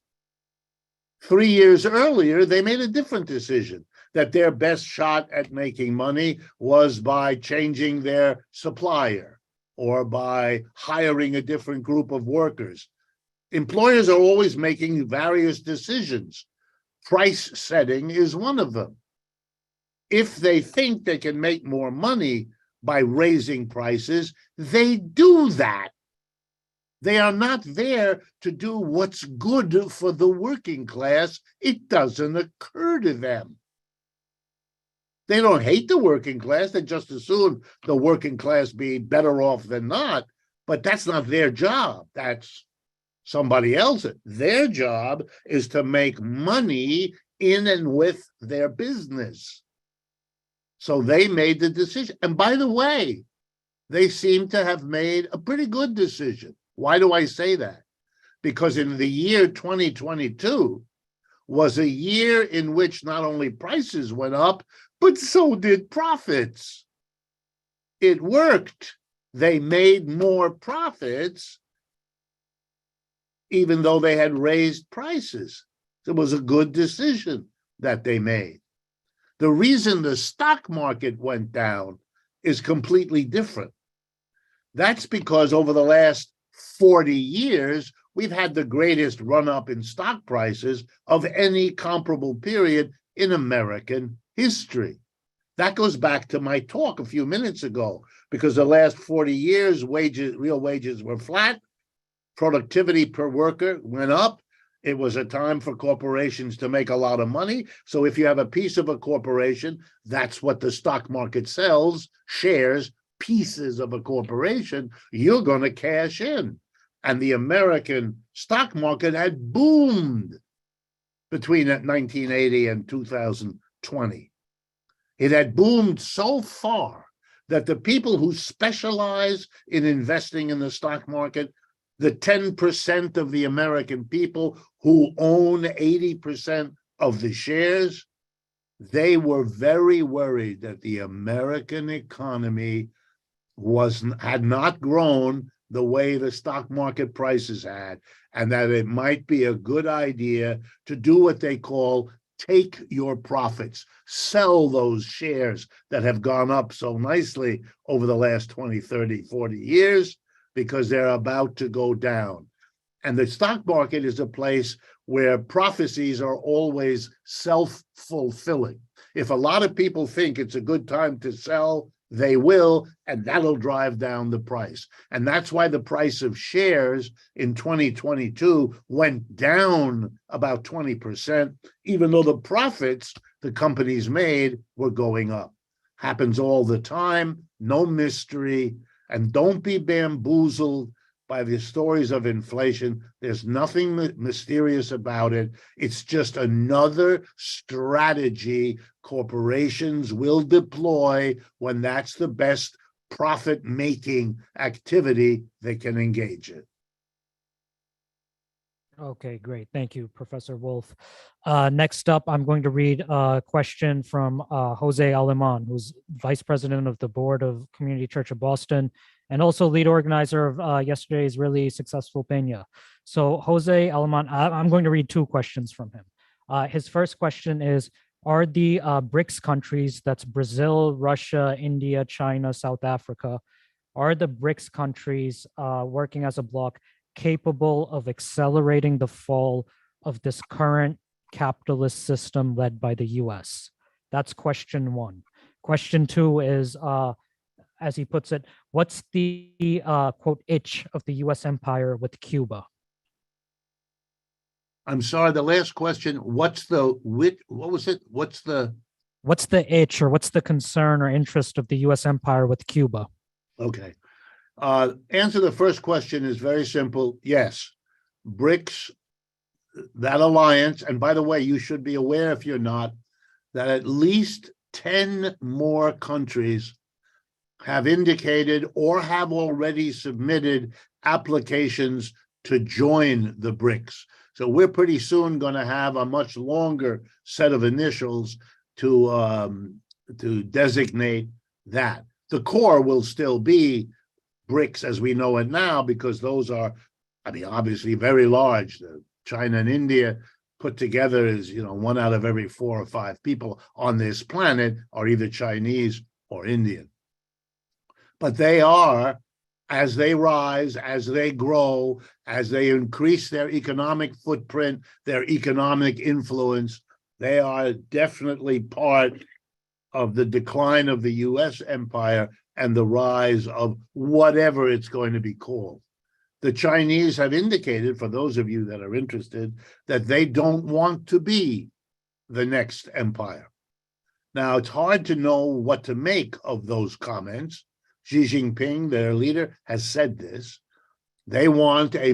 3 years earlier, they made a different decision, that their best shot at making money was by changing their supplier or by hiring a different group of workers. Employers are always making various decisions. Price setting is one of them. If they think they can make more money by raising prices, they do that. They are not there to do what's good for the working class. It doesn't occur to them. They don't hate the working class. They just assume the working class be better off than not. But that's not their job. That's somebody else's. Their job is to make money in and with their business. So they made the decision. And by the way, they seem to have made a pretty good decision. Why do I say that? Because in the year 2022 was a year in which not only prices went up, but so did profits. It worked. They made more profits, even though they had raised prices. It was a good decision that they made. The reason the stock market went down is completely different. That's because over the last 40 years, we've had the greatest run-up in stock prices of any comparable period in American history. That goes back to my talk a few minutes ago, because the last 40 years, real wages were flat, productivity per worker went up. It was a time for corporations to make a lot of money. So if you have a piece of a corporation, that's what the stock market sells, shares, pieces of a corporation, you're going to cash in. And the American stock market had boomed between 1980 and 2020. It had boomed so far that the people who specialize in investing in the stock market, the 10% of the American people who own 80% of the shares, they were very worried that the American economy had not grown the way the stock market prices had, and that it might be a good idea to do what they call take your profits, sell those shares that have gone up so nicely over the last 20, 30, 40 years, because they're about to go down. And the stock market is a place where prophecies are always self-fulfilling. If a lot of people think it's a good time to sell, they will, and that'll drive down the price. And that's why the price of shares in 2022 went down about 20%, even though the profits the companies made were going up. Happens all the time, no mystery, and don't be bamboozled by the stories of inflation. There's nothing mysterious about it. It's just another strategy corporations will deploy when that's the best profit-making activity they can engage in. Okay, great. Thank you, Professor Wolff. Next up, I'm going to read a question from Jose Aleman, who's Vice President of the Board of Community Church of Boston and also lead organizer of yesterday's really successful Peña. So Jose Aleman, I'm going to read two questions from him. His first question is, are the BRICS countries, that's Brazil, Russia, India, China, South Africa, are the BRICS countries working as a bloc capable of accelerating the fall of this current capitalist system led by the US? That's question one. Question two is, as he puts it, what's the quote itch of the US empire with Cuba? I'm sorry, the last question, what was it? What's the itch, or what's the concern or interest of the US empire with Cuba? Okay. Answer the first question is very simple. Yes, BRICS, that alliance, and by the way, you should be aware, if you're not, that at least 10 more countries have indicated or have already submitted applications to join the BRICS. So we're pretty soon going to have a much longer set of initials to designate that. The core will still be BRICS as we know it now, because those are, I mean, obviously very large. China and India put together is, 1 out of every 4 or 5 people on this planet are either Chinese or Indian. But they are, as they rise, as they grow, as they increase their economic footprint, their economic influence, they are definitely part of the decline of the US empire and the rise of whatever it's going to be called. The Chinese have indicated, for those of you that are interested, that they don't want to be the next empire. Now, it's hard to know what to make of those comments. Xi Jinping, their leader, has said this. They want a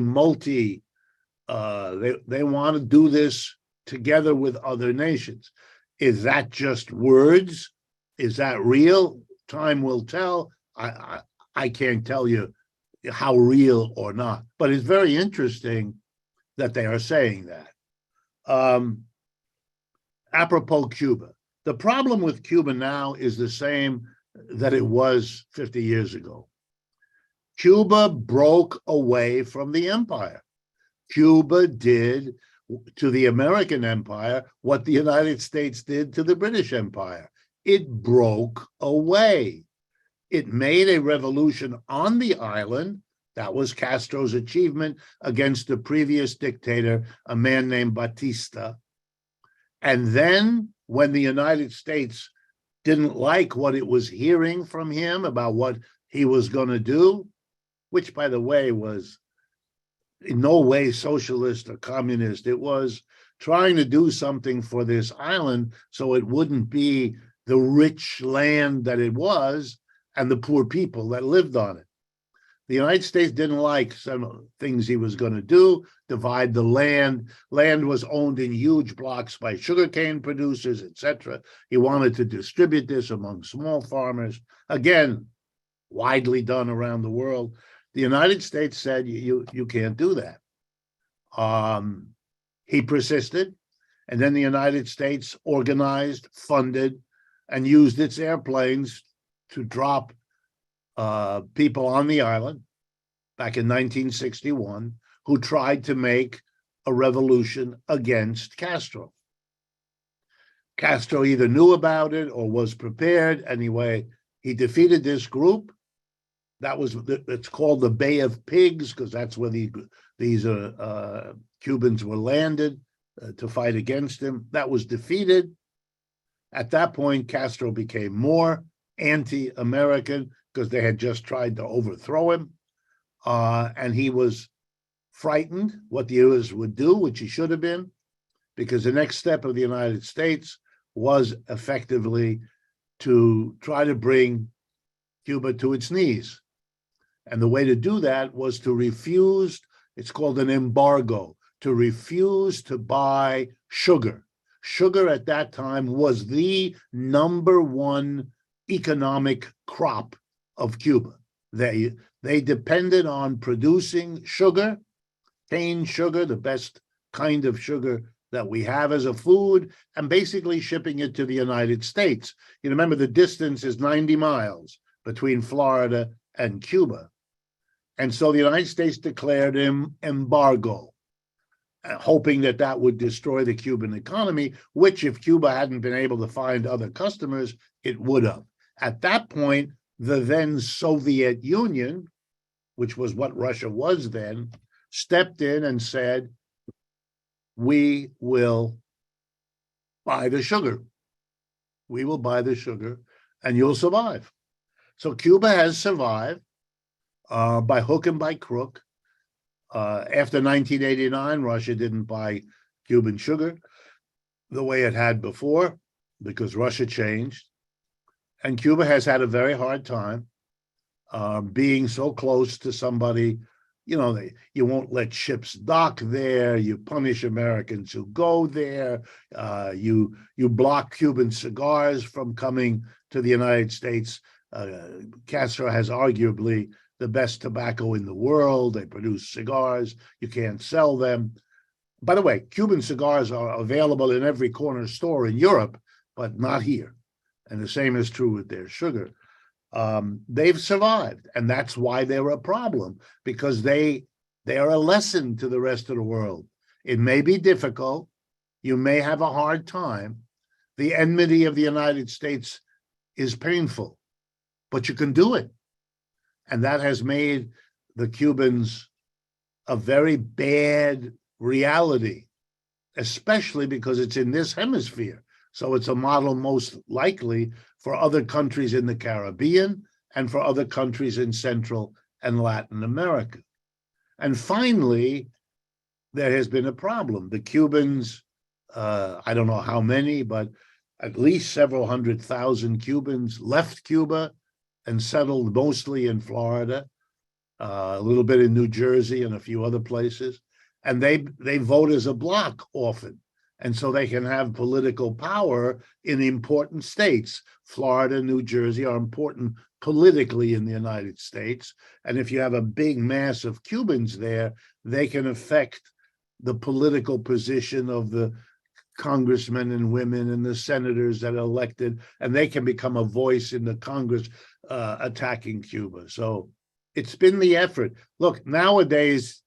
they want to do this together with other nations. Is that just words? Is that real? Time will tell. I can't tell you how real or not, but it's very interesting that they are saying that. Apropos Cuba, the problem with Cuba now is the same that it was 50 years ago. Cuba broke away from the empire. Cuba did to the American empire what the United States did to the British Empire. It broke away. It made a revolution on the island. That was Castro's achievement against the previous dictator, a man named Batista. And then when the United States didn't like what it was hearing from him about what he was going to do, which, by the way, was in no way socialist or communist. It was trying to do something for this island so it wouldn't be the rich land that it was and the poor people that lived on it. The United States didn't like some things he was going to do, divide the land. Land was owned in huge blocks by sugarcane producers, etc. He wanted to distribute this among small farmers. Again, widely done around the world. The United States said, you can't do that. He persisted, and then the United States organized, funded, and used its airplanes to drop people on the island back in 1961 who tried to make a revolution against Castro. Castro either knew about it or was prepared. Anyway, he defeated this group, It's called the Bay of Pigs because that's where these Cubans were landed to fight against him. That was defeated. At that point, Castro became more anti-American because they had just tried to overthrow him. And he was frightened what the U.S. would do, which he should have been, because the next step of the United States was effectively to try to bring Cuba to its knees. And the way to do that was to refuse, it's called an embargo, to refuse to buy sugar. Sugar at that time was the number one economic crop of Cuba. They depended on producing sugar, cane sugar, the best kind of sugar that we have as a food, and basically shipping it to the United States. You remember the distance is 90 miles between Florida and Cuba. And so the United States declared an embargo, hoping that that would destroy the Cuban economy, which if Cuba hadn't been able to find other customers, it would have. At that point, the then Soviet Union, which was what Russia was then, stepped in and said, we will buy the sugar. We will buy the sugar and you'll survive. So Cuba has survived by hook and by crook. After 1989, Russia didn't buy Cuban sugar the way it had before because Russia changed. And Cuba has had a very hard time being so close to somebody. You know, you won't let ships dock there. You punish Americans who go there. You block Cuban cigars from coming to the United States. Castro has arguably the best tobacco in the world. They produce cigars. You can't sell them. By the way, Cuban cigars are available in every corner store in Europe, but not here. And the same is true with their sugar. They've survived, and that's why they're a problem, because they are a lesson to the rest of the world. It may be difficult. You may have a hard time. The enmity of the United States is painful, but you can do it. And that has made the Cubans a very bad reality, especially because it's in this hemisphere. So it's a model most likely for other countries in the Caribbean and for other countries in Central and Latin America. And finally, there has been a problem. The Cubans, I don't know how many, but at least several 100,000 Cubans left Cuba and settled mostly in Florida, a little bit in New Jersey and a few other places. And they vote as a bloc often. And so they can have political power in important states. Florida, New Jersey are important politically in the United States. And if you have a big mass of Cubans there, they can affect the political position of the congressmen and women and the senators that are elected, and they can become a voice in the Congress attacking Cuba. So it's been the effort. Look, nowadays,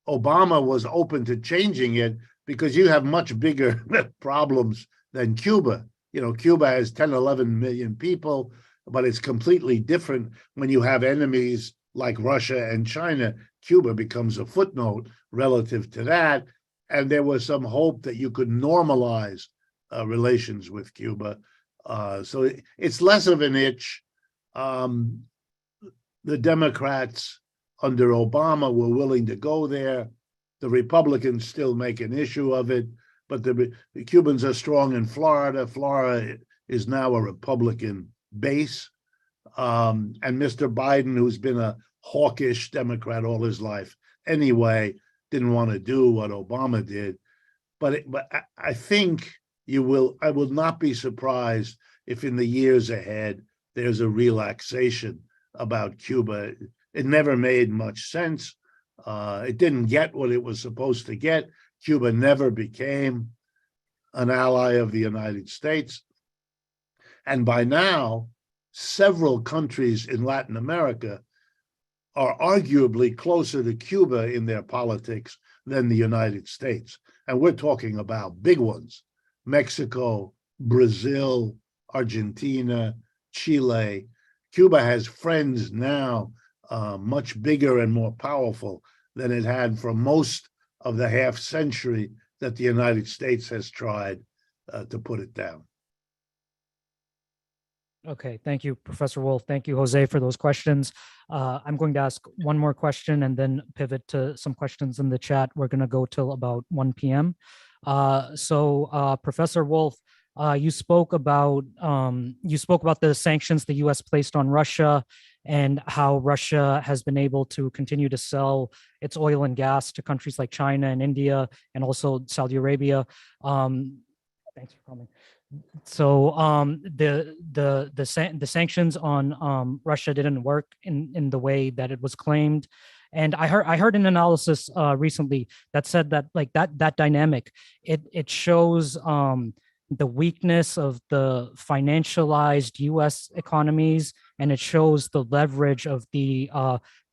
Obama was open to changing it because you have much bigger problems than Cuba. You know, Cuba has 10, 11 million people, but it's completely different when you have enemies like Russia and China. Cuba becomes a footnote relative to that. And there was some hope that you could normalize relations with Cuba. So it's less of an itch. The Democrats under Obama were willing to go there. The Republicans still make an issue of it, but the Cubans are strong in Florida. Florida is now a Republican base. And Mr. Biden, who's been a hawkish Democrat all his life anyway, didn't want to do what Obama did. But I think I will not be surprised if in the years ahead, there's a relaxation about Cuba. It never made much sense. It didn't get what it was supposed to get. Cuba never became an ally of the United States. And by now, several countries in Latin America are arguably closer to Cuba in their politics than the United States. And we're talking about big ones: Mexico, Brazil, Argentina, Chile. Cuba has friends now much bigger and more powerful than it had for most of the half century that the United States has tried to put it down. Okay, thank you, Professor Wolff. Thank you, Jose, for those questions. I'm going to ask one more question and then pivot to some questions in the chat. We're going to go till about 1 p.m. Professor Wolff, you spoke about the sanctions the U.S. placed on Russia and how Russia has been able to continue to sell its oil and gas to countries like China and India and also Saudi Arabia. Thanks for coming. So the sanctions on Russia didn't work in the way that it was claimed, and I heard an analysis recently that said that like that dynamic it shows the weakness of the financialized U.S. economies, and it shows the leverage of the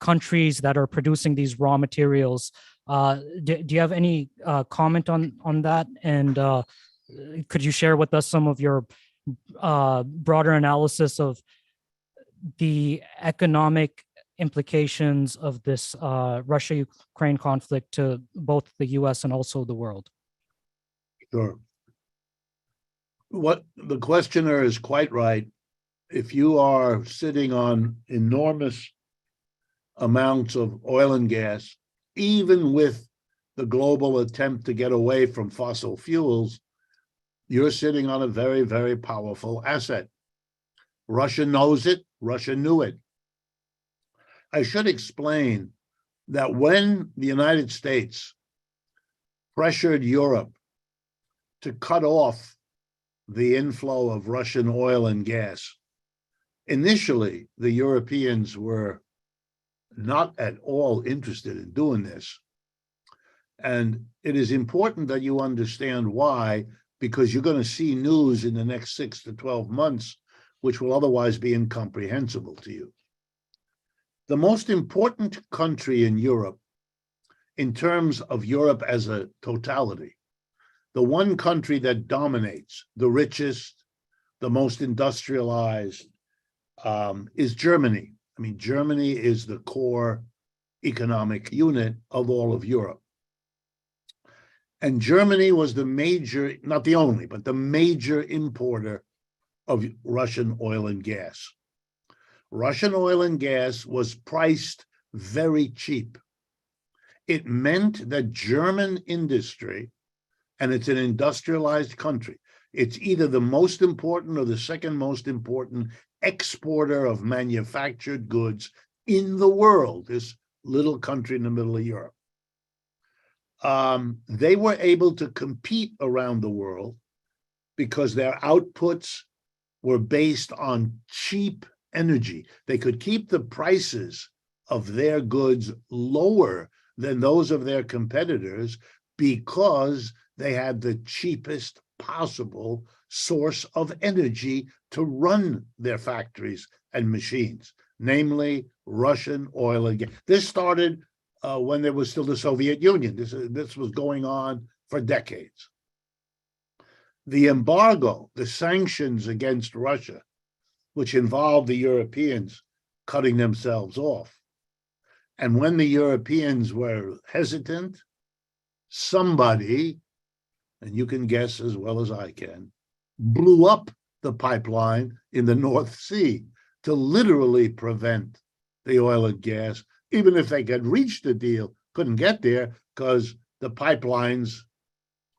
countries that are producing these raw materials. Do you have any comment on that? And could you share with us some of your broader analysis of the economic implications of this Russia-Ukraine conflict to both the U.S. and also the world? Sure. What the questioner is quite right. If you are sitting on enormous amounts of oil and gas, even with the global attempt to get away from fossil fuels, you're sitting on a very, very powerful asset. Russia knows it. Russia knew it. I should explain that when the United States pressured Europe to cut off the inflow of Russian oil and gas, initially, the Europeans were not at all interested in doing this. And it is important that you understand why, because you're going to see news in the next 6 to 12 months, which will otherwise be incomprehensible to you. The most important country in Europe, in terms of Europe as a totality, the one country that dominates, the richest, the most industrialized, is Germany. I mean, Germany is the core economic unit of all of Europe. And Germany was the major, not the only, but the major importer of Russian oil and gas. Russian oil and gas was priced very cheap. It meant that German industry, and it's an industrialized country, it's either the most important or the second most important exporter of manufactured goods in the world, this little country in the middle of Europe. They were able to compete around the world because their outputs were based on cheap energy. They could keep the prices of their goods lower than those of their competitors because they had the cheapest possible source of energy to run their factories and machines, namely Russian oil and gas. This started when there was still the Soviet Union. This was going on for decades. The embargo, the sanctions against Russia, which involved the Europeans cutting themselves off. And when the Europeans were hesitant, somebody, and you can guess as well as I can, blew up the pipeline in the North Sea to literally prevent the oil and gas. Even if they could reach the deal, couldn't get there because the pipelines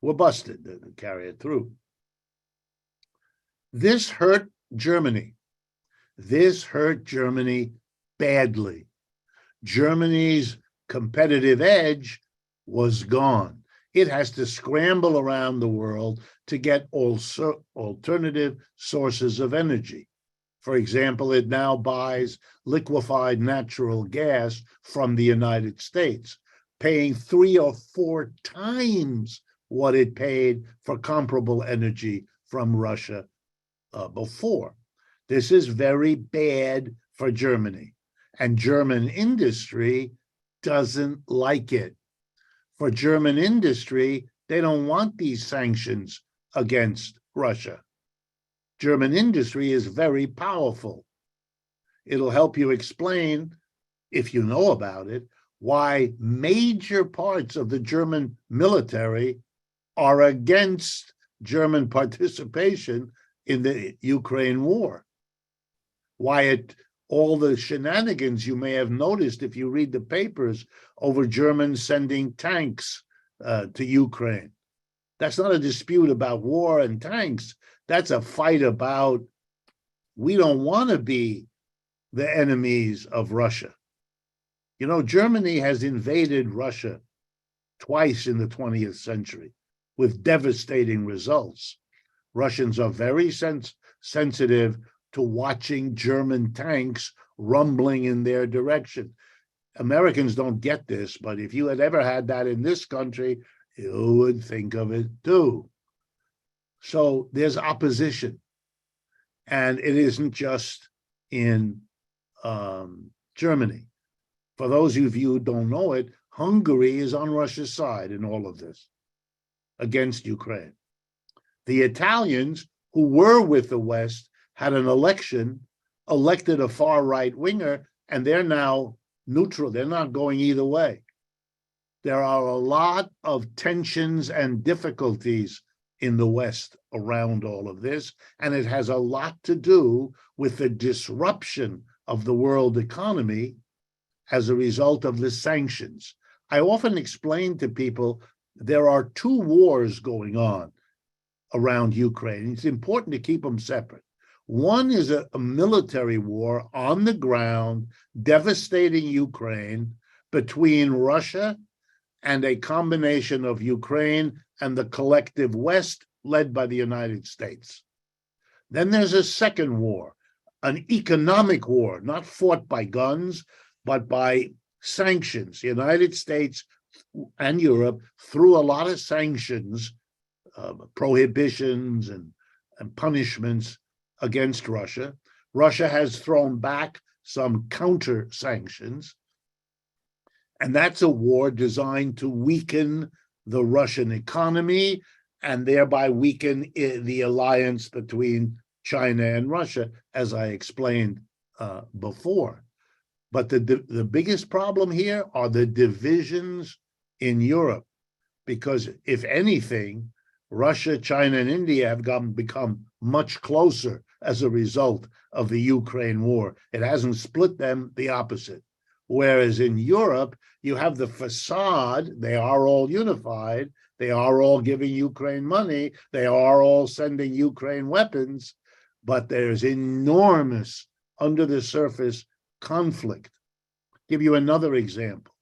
were busted to carry it through. This hurt Germany. This hurt Germany badly. Germany's competitive edge was gone. It has to scramble around the world to get also alternative sources of energy. For example, it now buys liquefied natural gas from the United States, paying 3 or 4 times what it paid for comparable energy from Russia before. This is very bad for Germany, and German industry doesn't like it. For German industry, they don't want these sanctions against Russia. German industry is very powerful. It'll help you explain, if you know about it, why major parts of the German military are against German participation in the Ukraine war. Why all the shenanigans you may have noticed if you read the papers over Germans sending tanks to Ukraine. That's not a dispute about war and tanks. That's a fight about, we don't want to be the enemies of Russia. You know, Germany has invaded Russia twice in the 20th century with devastating results. Russians are very sensitive to watching German tanks rumbling in their direction. Americans don't get this, but if you had ever had that in this country, you would think of it too. So there's opposition. And it isn't just in Germany. For those of you who don't know it, Hungary is on Russia's side in all of this against Ukraine. The Italians, who were with the West, had an election, elected a far right winger, and they're now neutral. They're not going either way. There are a lot of tensions and difficulties in the West around all of this, and it has a lot to do with the disruption of the world economy as a result of the sanctions. I often explain to people there are two wars going on around Ukraine. It's important to keep them separate. One is a military war on the ground, devastating Ukraine, between Russia and a combination of Ukraine and the collective West, led by the United States. Then there's a second war, an economic war, not fought by guns, but by sanctions. The United States and Europe threw a lot of sanctions, prohibitions and punishments against Russia. Russia has thrown back some counter sanctions. And that's a war designed to weaken the Russian economy and thereby weaken the alliance between China and Russia, as I explained before. But the biggest problem here are the divisions in Europe, because if anything, Russia, China, and India have become much closer as a result of the Ukraine war. It hasn't split them, the opposite. Whereas in Europe, you have the facade, they are all unified, they are all giving Ukraine money, they are all sending Ukraine weapons, but there's enormous under the surface conflict. Give you another example.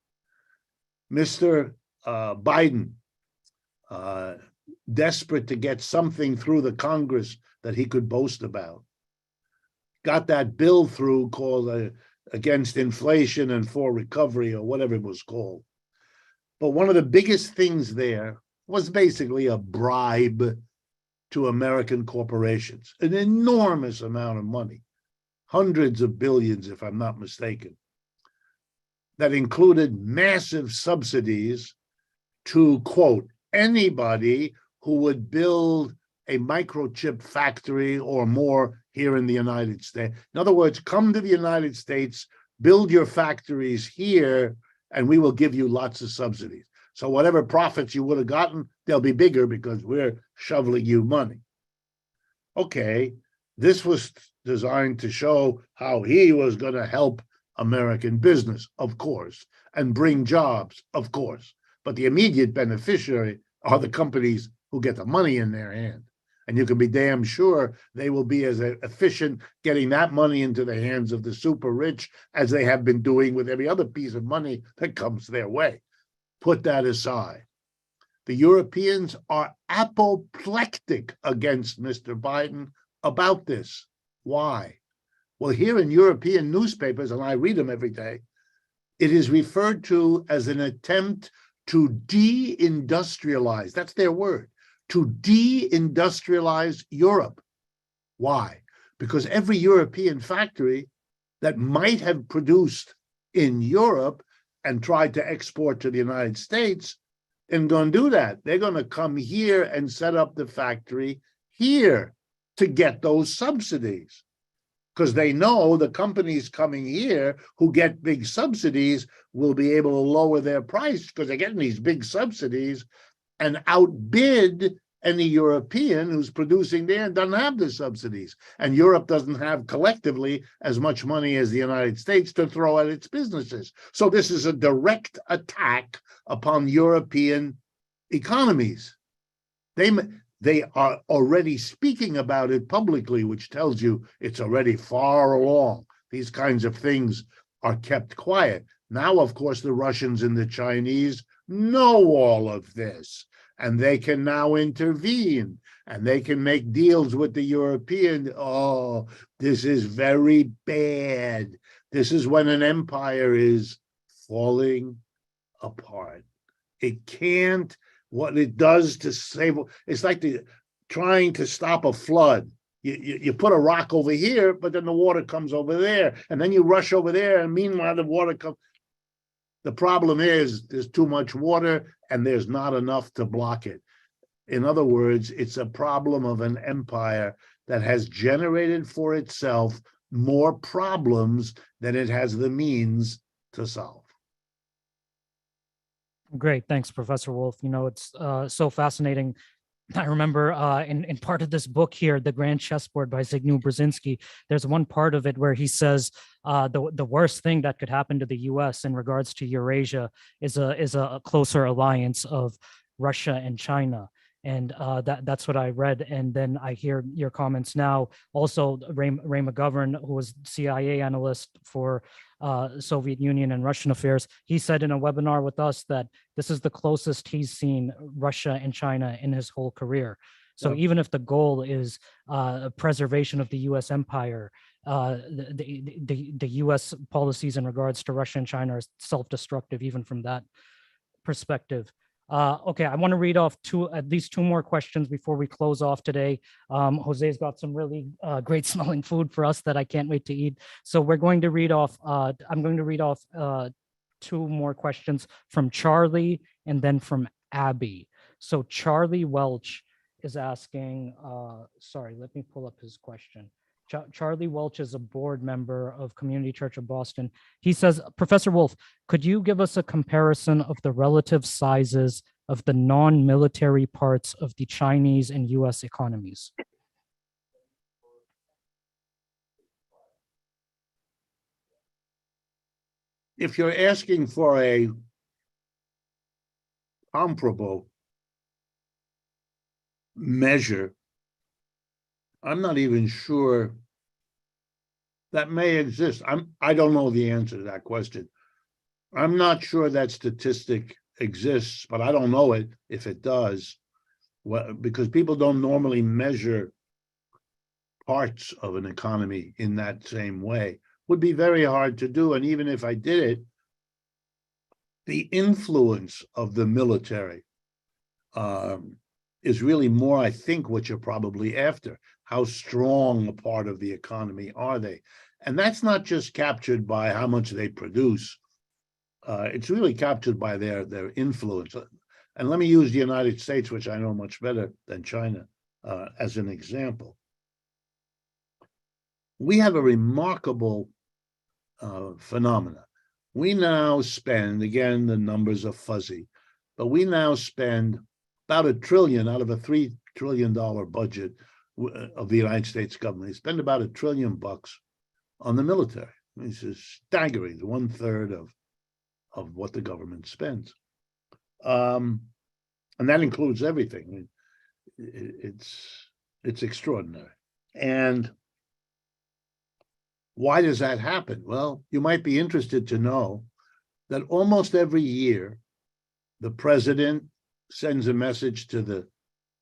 Mr. Biden, desperate to get something through the Congress that he could boast about, got that bill through called Against Inflation and for Recovery, or whatever it was called. But one of the biggest things there was basically a bribe to American corporations, an enormous amount of money, hundreds of billions, if I'm not mistaken, that included massive subsidies to, quote, anybody who would build a microchip factory or more here in the United States. In other words, come to the United States, build your factories here, and we will give you lots of subsidies. So whatever profits you would have gotten, they'll be bigger because we're shoveling you money. Okay, this was designed to show how he was going to help American business, of course, and bring jobs, of course. But the immediate beneficiary are the companies who get the money in their hand. And you can be damn sure they will be as efficient getting that money into the hands of the super rich as they have been doing with every other piece of money that comes their way. Put that aside. The Europeans are apoplectic against Mr. Biden about this. Why? Well, here in European newspapers, and I read them every day, it is referred to as an attempt to deindustrialize. That's their word. To deindustrialize Europe. Why? Because every European factory that might have produced in Europe and tried to export to the United States isn't going to do that. They're going to come here and set up the factory here to get those subsidies. because they know the companies coming here who get big subsidies will be able to lower their price because they're getting these big subsidies and outbid any European who's producing there and doesn't have the subsidies. And Europe doesn't have collectively as much money as the United States to throw at its businesses. So this is a direct attack upon European economies. They are already speaking about it publicly, which tells you it's already far along. These kinds of things are kept quiet. Now, of course, the Russians and the Chinese know all of this, and they can now intervene, and they can make deals with the European. Oh, this is very bad. This is when an empire is falling apart. It can't. What it does to save, it's like trying to stop a flood. You put a rock over here, but then the water comes over there, and then you rush over there, and meanwhile the water comes. The problem is there's too much water, and there's not enough to block it. In other words, it's a problem of an empire that has generated for itself more problems than it has the means to solve. Great. Thanks, Professor Wolff. You know, it's so fascinating. I remember in part of this book here, The Grand Chessboard by Zygmunt Brzezinski, there's one part of it where he says the worst thing that could happen to the U.S. in regards to Eurasia is a closer alliance of Russia and China. And that's what I read. And then I hear your comments now. Also, Ray McGovern, who was CIA analyst for Soviet Union and Russian affairs, he said in a webinar with us that this is the closest he's seen Russia and China in his whole career. So even if the goal is preservation of the U.S. empire, the U.S. policies in regards to Russia and China are self-destructive, even from that perspective. Okay, I want to read off at least two more questions before we close off today. Jose's got some really great smelling food for us that I can't wait to eat. So we're going to read off, I'm going to read off two more questions from Charlie and then from Abby. So Charlie Welch is asking, sorry, let me pull up his question. Charlie Welch is a board member of Community Church of Boston. He says, Professor Wolff, could you give us a comparison of the relative sizes of the non-military parts of the Chinese and US economies? If you're asking for a comparable measure, I'm not even sure that may exist. I don't know the answer to that question. I'm not sure that statistic exists, but I don't know it if it does, because people don't normally measure parts of an economy in that same way. Would be very hard to do, and even if I did it, the influence of the military is really more, I think, what you're probably after. How strong a part of the economy are they? And that's not just captured by how much they produce. It's really captured by their influence. And let me use the United States, which I know much better than China, as an example. We have a remarkable phenomena. We now spend, again, the numbers are fuzzy, but we now spend about $1 trillion out of a $3 trillion budget of the United States government. They spend about $1 trillion on the military. This is staggering, 1/3 of what the government spends. And that includes everything. It's extraordinary. And why does that happen? Well, you might be interested to know that almost every year, the president sends a message to the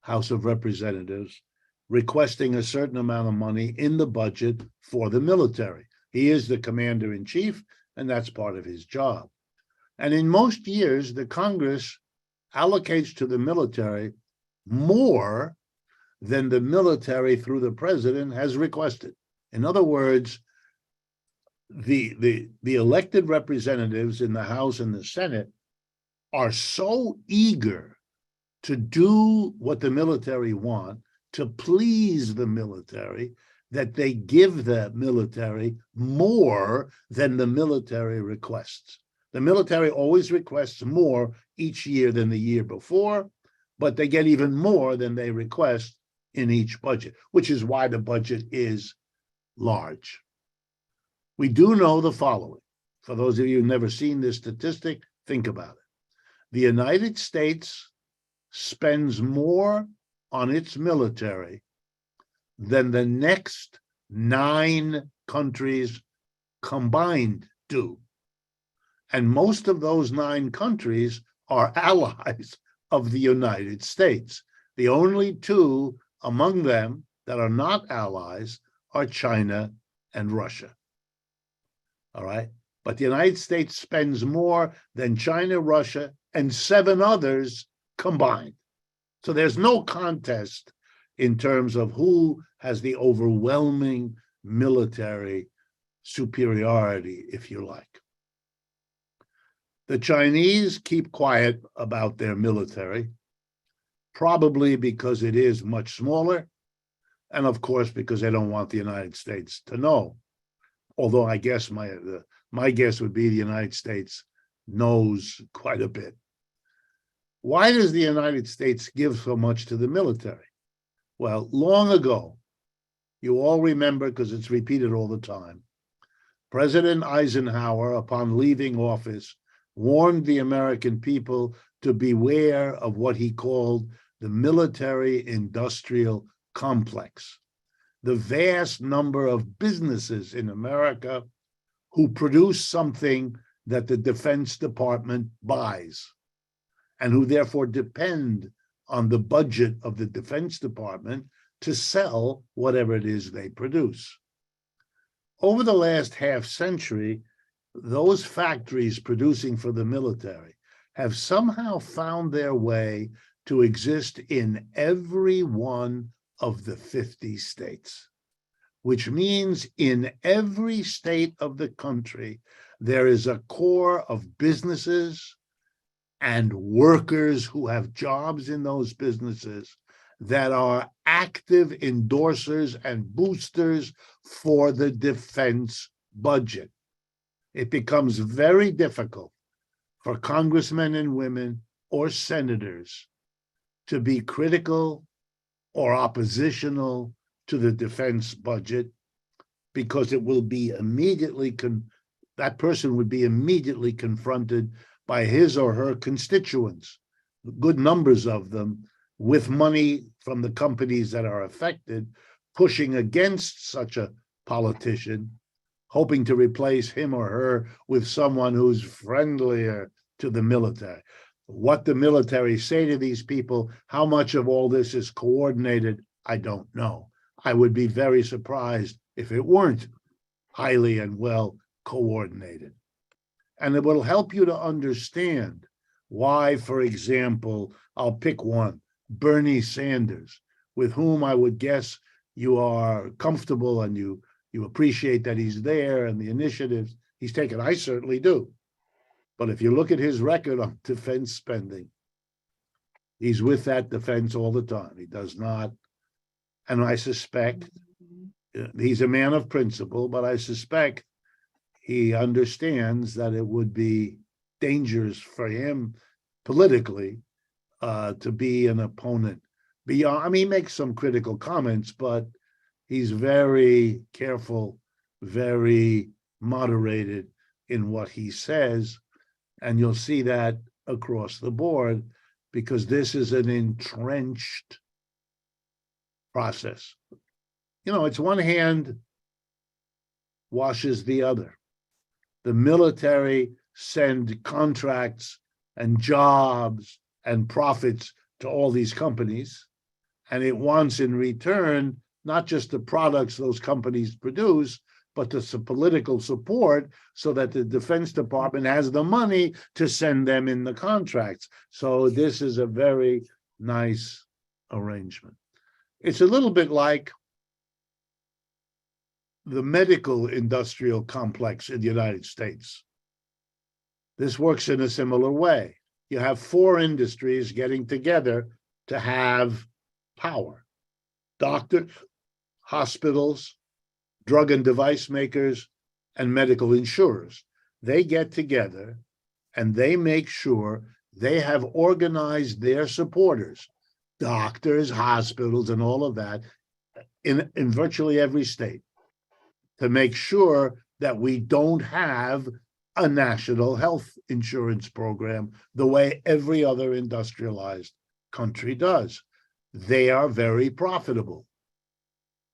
House of Representatives requesting a certain amount of money in the budget for the military. He is the commander-in-chief, and that's part of his job. And in most years, the Congress allocates to the military more than the military, through the president, has requested. In other words, the elected representatives in the House and the Senate are so eager to do what the military want, to please the military, that they give the military more than the military requests. The military always requests more each year than the year before, but they get even more than they request in each budget, which is why the budget is large. We do know the following. For those of you who've never seen this statistic, think about it. The United States spends more on its military than the next 9 countries combined do. And most of those 9 countries are allies of the United States. The only 2 among them that are not allies are China and Russia. All right. But the United States spends more than China, Russia, and 7 others combined. So there's no contest in terms of who has the overwhelming military superiority, if you like. The Chinese keep quiet about their military, probably because it is much smaller, and of course, because they don't want the United States to know. Although I guess my guess would be the United States knows quite a bit. Why does the United States give so much to the military? Well, long ago, you all remember, because it's repeated all the time, President Eisenhower, upon leaving office, warned the American people to beware of what he called the military-industrial complex, the vast number of businesses in America who produce something that the Defense Department buys, and who therefore depend on the budget of the Defense Department to sell whatever it is they produce. Over the last half century, those factories producing for the military have somehow found their way to exist in every one of the 50 states, which means in every state of the country, there is a core of businesses and workers who have jobs in those businesses that are active endorsers and boosters for the defense budget. It becomes very difficult for congressmen and women or senators to be critical or oppositional to the defense budget, because it will be immediately, that person would be immediately confronted by his or her constituents, good numbers of them, with money from the companies that are affected, pushing against such a politician, hoping to replace him or her with someone who's friendlier to the military. What the military say to these people, how much of all this is coordinated, I don't know. I would be very surprised if it weren't highly and well coordinated. And it will help you to understand why, for example, I'll pick one, Bernie Sanders, with whom I would guess you are comfortable and you appreciate that he's there and the initiatives he's taken. I certainly do. But if you look at his record on defense spending, he's with that defense all the time. He does not. And I suspect he's a man of principle, but I suspect he understands that it would be dangerous for him politically to be an opponent. Beyond, I mean, he makes some critical comments, but he's very careful, very moderated in what he says. And you'll see that across the board, because this is an entrenched process. You know, it's one hand washes the other. The military send contracts and jobs and profits to all these companies, and it wants in return not just the products those companies produce, but the political support so that the Defense Department has the money to send them in the contracts. So this is a very nice arrangement. It's a little bit like the medical industrial complex in the United States. This works in a similar way. You have 4 industries getting together to have power: doctors, hospitals, drug and device makers, and medical insurers. They get together and they make sure they have organized their supporters, doctors, hospitals, and all of that in virtually every state to make sure that we don't have a national health insurance program the way every other industrialized country does. They are very profitable.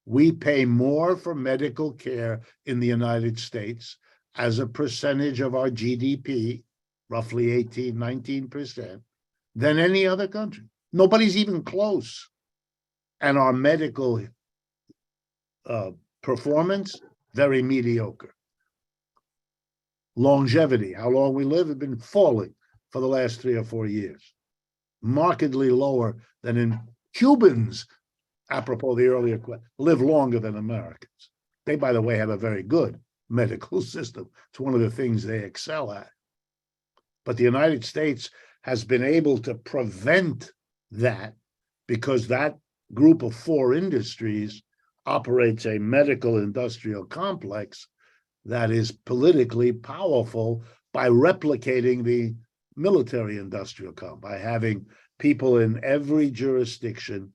We pay more for medical care in the United States as a percentage of our GDP, roughly 18, 19%, than any other country. Nobody's even close. And our medical performance, very mediocre. Longevity, how long we live, has been falling for the last 3 or 4 years. Markedly lower than in Cubans, apropos the earlier question, live longer than Americans. They, by the way, have a very good medical system. It's one of the things they excel at. But the United States has been able to prevent that because that group of 4 industries operates a medical industrial complex that is politically powerful by replicating the military industrial complex, by having people in every jurisdiction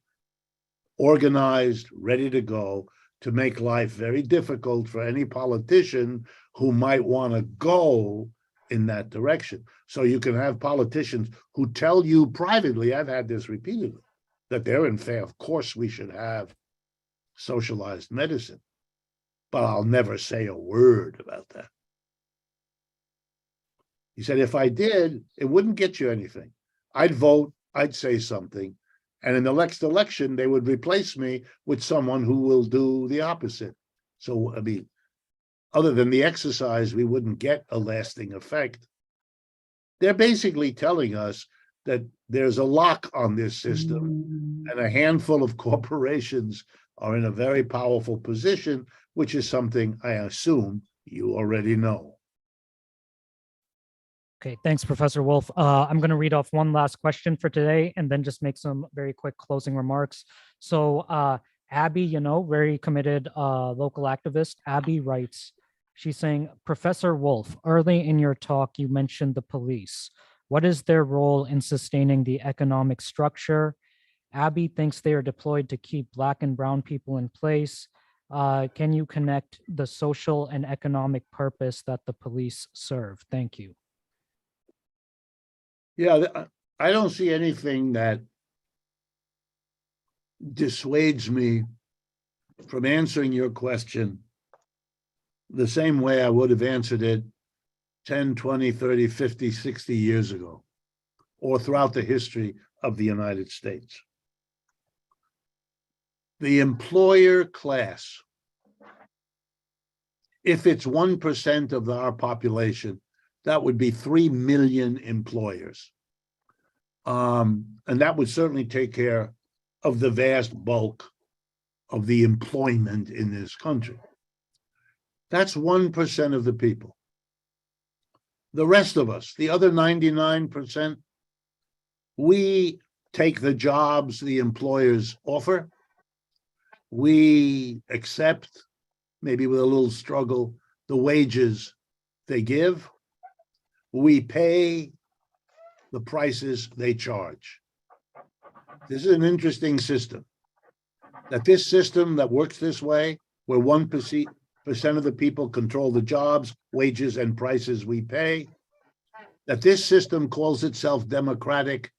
organized, ready to go, to make life very difficult for any politician who might want to go in that direction. So you can have politicians who tell you privately, I've had this repeatedly, that they're in favor. Of course, we should have socialized medicine, but I'll never say a word about that. He said, if I did, it wouldn't get you anything. I'd vote, I'd say something, and in the next election, they would replace me with someone who will do the opposite. So, I mean, other than the exercise, we wouldn't get a lasting effect. They're basically telling us that there's a lock on this system, and a handful of corporations are in a very powerful position, which is something I assume you already know. Okay, thanks, Professor Wolff. I'm going to read off one last question for today and then just make some very quick closing remarks. So Abby, very committed local activist, Abby writes, she's saying, Professor Wolff, early in your talk, you mentioned the police. What is their role in sustaining the economic structure? Abby thinks they are deployed to keep Black and brown people in place. Can you connect the social and economic purpose that the police serve? Thank you. Yeah, I don't see anything that dissuades me from answering your question the same way I would have answered it 10, 20, 30, 50, 60 years ago, or throughout the history of the United States. The employer class, if it's 1% of our population, that would be 3 million employers. And that would certainly take care of the vast bulk of the employment in this country. That's 1% of the people. The rest of us, the other 99%, we take the jobs the employers offer. We accept, maybe with a little struggle, the wages they give. We pay the prices they charge. This is an interesting system. That this system that works this way, where 1% of the people control the jobs, wages, and prices we pay, that this system calls itself democratic,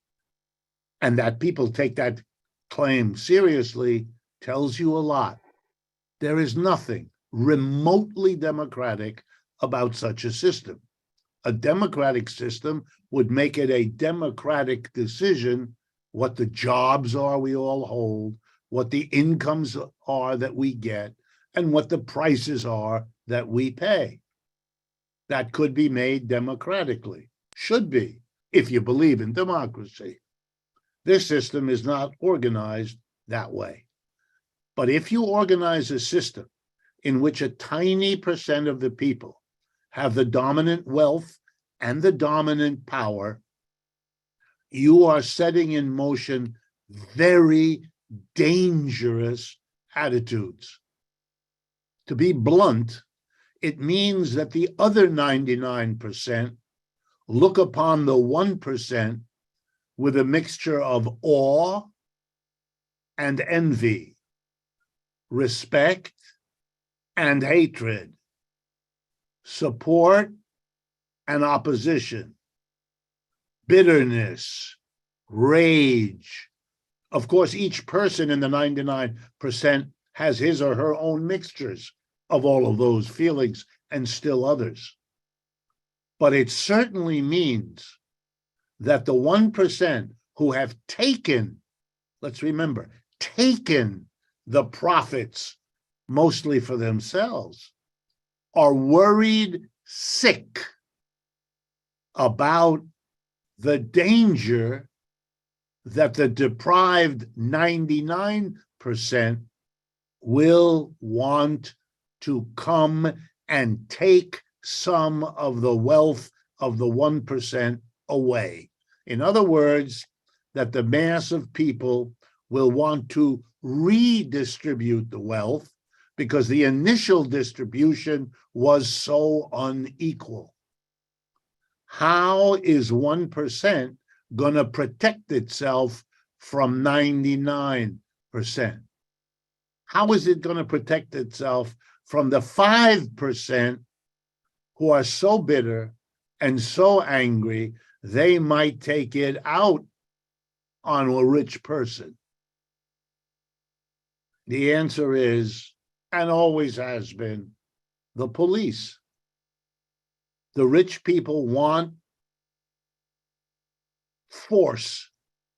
and that people take that claim seriously, tells you a lot. There is nothing remotely democratic about such a system. A democratic system would make it a democratic decision what the jobs are we all hold, what the incomes are that we get, and what the prices are that we pay. That could be made democratically, should be, if you believe in democracy. This system is not organized that way. But if you organize a system in which a tiny percent of the people have the dominant wealth and the dominant power, you are setting in motion very dangerous attitudes. To be blunt, it means that the other 99% look upon the 1% with a mixture of awe and envy, respect and hatred, support and opposition, bitterness, rage. Of course, each person in the 99% has his or her own mixtures of all of those feelings and still others. But it certainly means that the 1% who have taken, let's remember, taken the profits mostly for themselves, are worried sick about the danger that the deprived 99% will want to come and take some of the wealth of the 1% away. In other words, that the mass of people will want to redistribute the wealth because the initial distribution was so unequal. How is 1% going to protect itself from 99%? How is it going to protect itself from the 5% who are so bitter and so angry they might take it out on a rich person? The answer is, and always has been, the police. The rich people want force,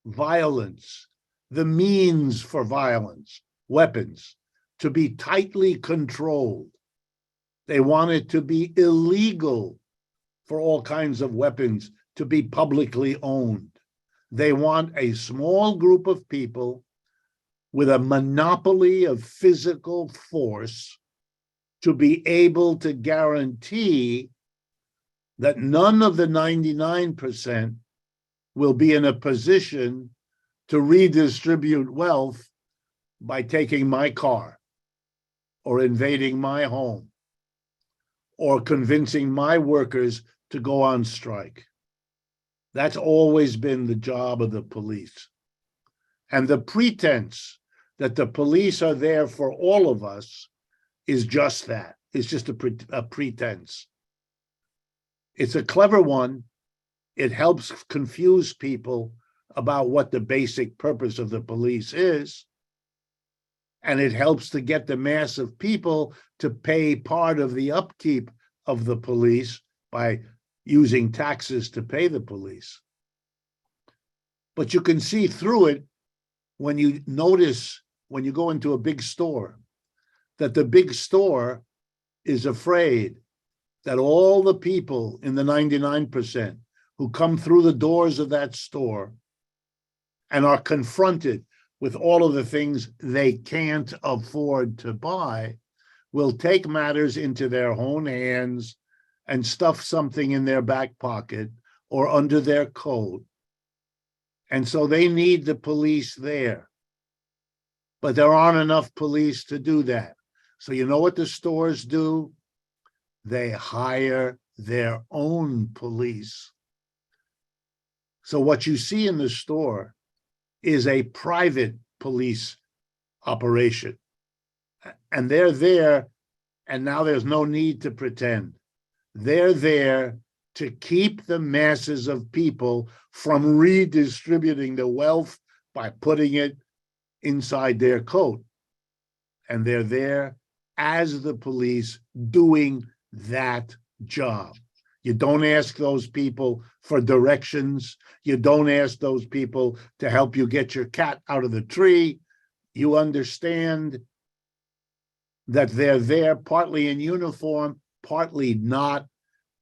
violence, the means for violence, weapons, to be tightly controlled. They want it to be illegal for all kinds of weapons to be publicly owned. They want a small group of people with a monopoly of physical force to be able to guarantee that none of the 99% will be in a position to redistribute wealth by taking my car or invading my home or convincing my workers to go on strike. That's always been the job of the police. And the pretense that the police are there for all of us is just that. It's just a pretense. It's a clever one. It helps confuse people about what the basic purpose of the police is. And it helps to get the mass of people to pay part of the upkeep of the police by using taxes to pay the police. But you can see through it when you notice, when you go into a big store, that the big store is afraid that all the people in the 99% who come through the doors of that store and are confronted with all of the things they can't afford to buy will take matters into their own hands and stuff something in their back pocket or under their coat. And so they need the police there. But there aren't enough police to do that. So you know what the stores do? They hire their own police. So what you see in the store is a private police operation. And they're there, and now there's no need to pretend. They're there to keep the masses of people from redistributing the wealth by putting it inside their coat. And they're there as the police doing that job. You don't ask those people for directions. You don't ask those people to help you get your cat out of the tree. You understand that they're there partly in uniform, partly not,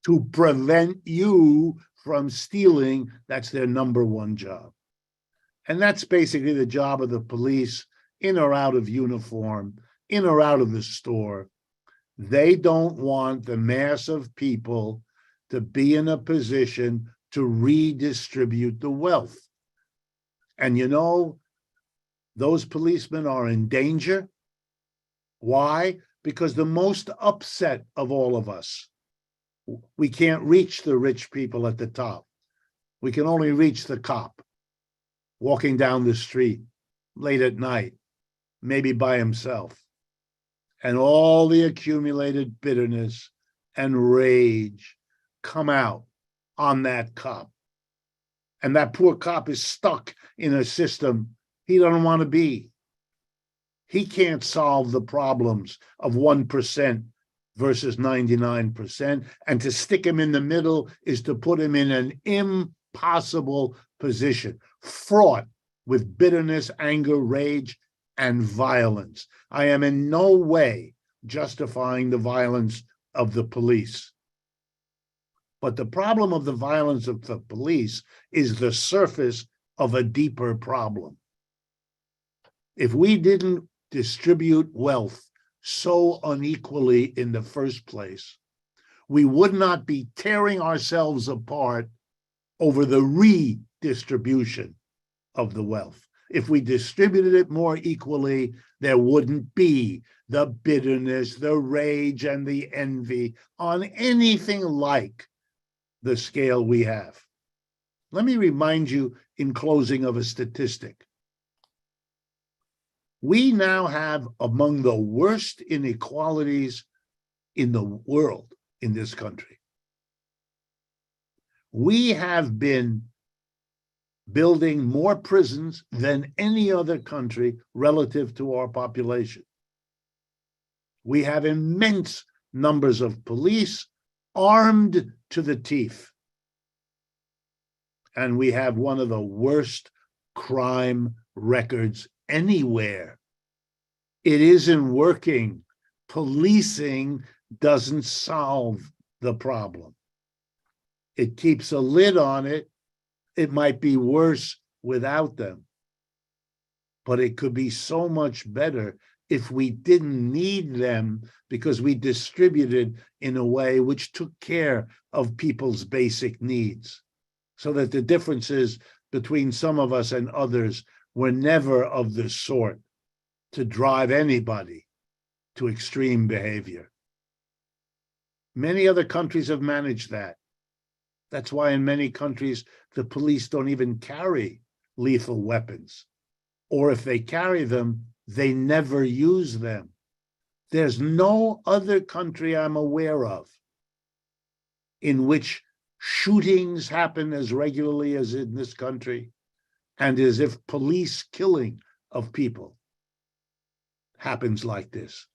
to prevent you from stealing. That's their number one job. And that's basically the job of the police, in or out of uniform, in or out of the store. They don't want the mass of people to be in a position to redistribute the wealth. And you know, those policemen are in danger. Why? because the most upset of all of us, we can't reach the rich people at the top. We can only reach the cop walking down the street late at night, maybe by himself. And all the accumulated bitterness and rage come out on that cop. And that poor cop is stuck in a system he doesn't want to be. He can't solve the problems of 1% versus 99%. And to stick him in the middle is to put him in an impossible position, fraught with bitterness, anger, rage, and violence. I am in no way justifying the violence of the police. But the problem of the violence of the police is the surface of a deeper problem. If we didn't distribute wealth so unequally in the first place, we would not be tearing ourselves apart over the redistribution of the wealth. If we distributed it more equally, there wouldn't be the bitterness, the rage, and the envy on anything like the scale we have. Let me remind you in closing of a statistic. We now have among the worst inequalities in the world in this country. We have been building more prisons than any other country relative to our population. We have immense numbers of police armed to the teeth. And we have one of the worst crime records anywhere. It isn't working. Policing doesn't solve the problem. It keeps a lid on it. It might be worse without them, but it could be so much better if we didn't need them because we distributed in a way which took care of people's basic needs, so that the differences between some of us and others were never of the sort to drive anybody to extreme behavior. Many other countries have managed that. That's why in many countries, the police don't even carry lethal weapons. Or if they carry them, they never use them. There's no other country I'm aware of in which shootings happen as regularly as in this country, and as if police killing of people happens like this.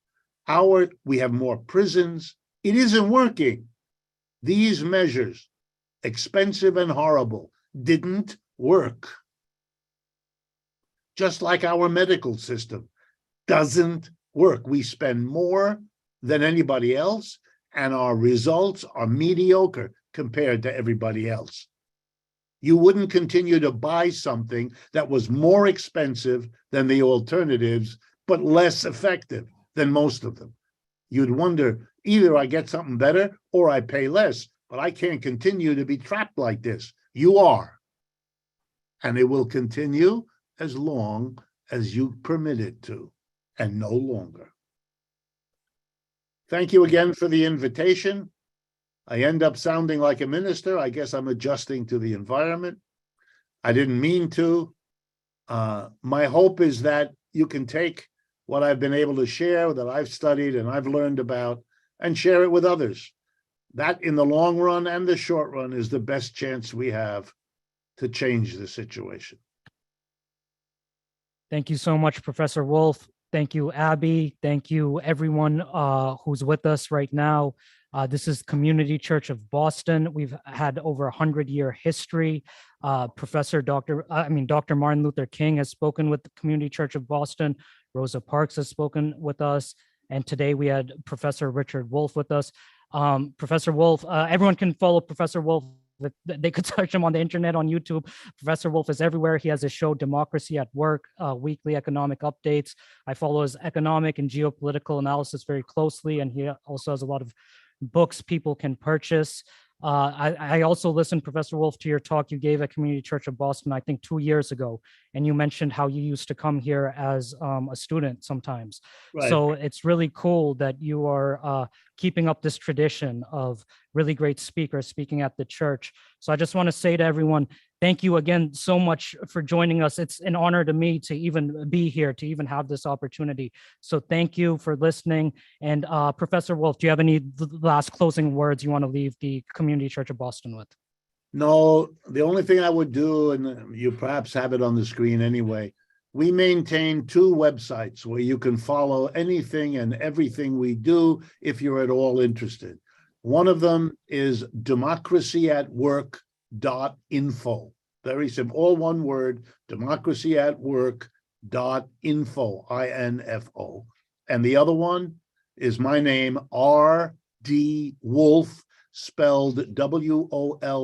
We have more prisons. It isn't working. These measures, expensive and horrible, didn't work. Just like our medical system doesn't work. We spend more than anybody else, and our results are mediocre compared to everybody else. You wouldn't continue to buy something that was more expensive than the alternatives, but less effective than most of them. You'd wonder, either I get something better or I pay less, but I can't continue to be trapped like this. You are. And it will continue as long as you permit it to, and no longer. Thank you again for the invitation. I end up sounding like a minister. I guess I'm adjusting to the environment. I didn't mean to. My hope is that you can take what I've been able to share, that I've studied and I've learned about, and share it with others. That in the long run and the short run is the best chance we have to change the situation. Thank you so much, Professor Wolff. Thank you, Abby. Thank you, everyone who's with us right now. This is Community Church of Boston. We've had over 100-year history. Dr. Martin Luther King has spoken with the Community Church of Boston. Rosa Parks has spoken with us. And today we had Professor Richard Wolff with us. Professor Wolff, everyone can follow Professor Wolff. They could search him on the internet, on YouTube. Professor Wolff is everywhere. He has a show, Democracy at Work, weekly economic updates. I follow his economic and geopolitical analysis very closely, and he also has a lot of books people can purchase. I also listened, Professor Wolff, to your talk you gave at Community Church of Boston, I think 2 years ago, and you mentioned how you used to come here as a student sometimes. Right. So it's really cool that you are keeping up this tradition of really great speakers speaking at the church. So I just want to say to everyone, thank you again so much for joining us. It's an honor to me to even be here, to even have this opportunity. So thank you for listening. And Professor Wolff, do you have any last closing words you want to leave the Community Church of Boston with? No, the only thing I would do, and you perhaps have it on the screen anyway, we maintain 2 websites where you can follow anything and everything we do if you're at all interested. One of them is democracyatwork.info. Very simple, all one word, democracyatwork.info, I-N-F-O. And the other one is my name, R.D. Wolff, spelled W-O-L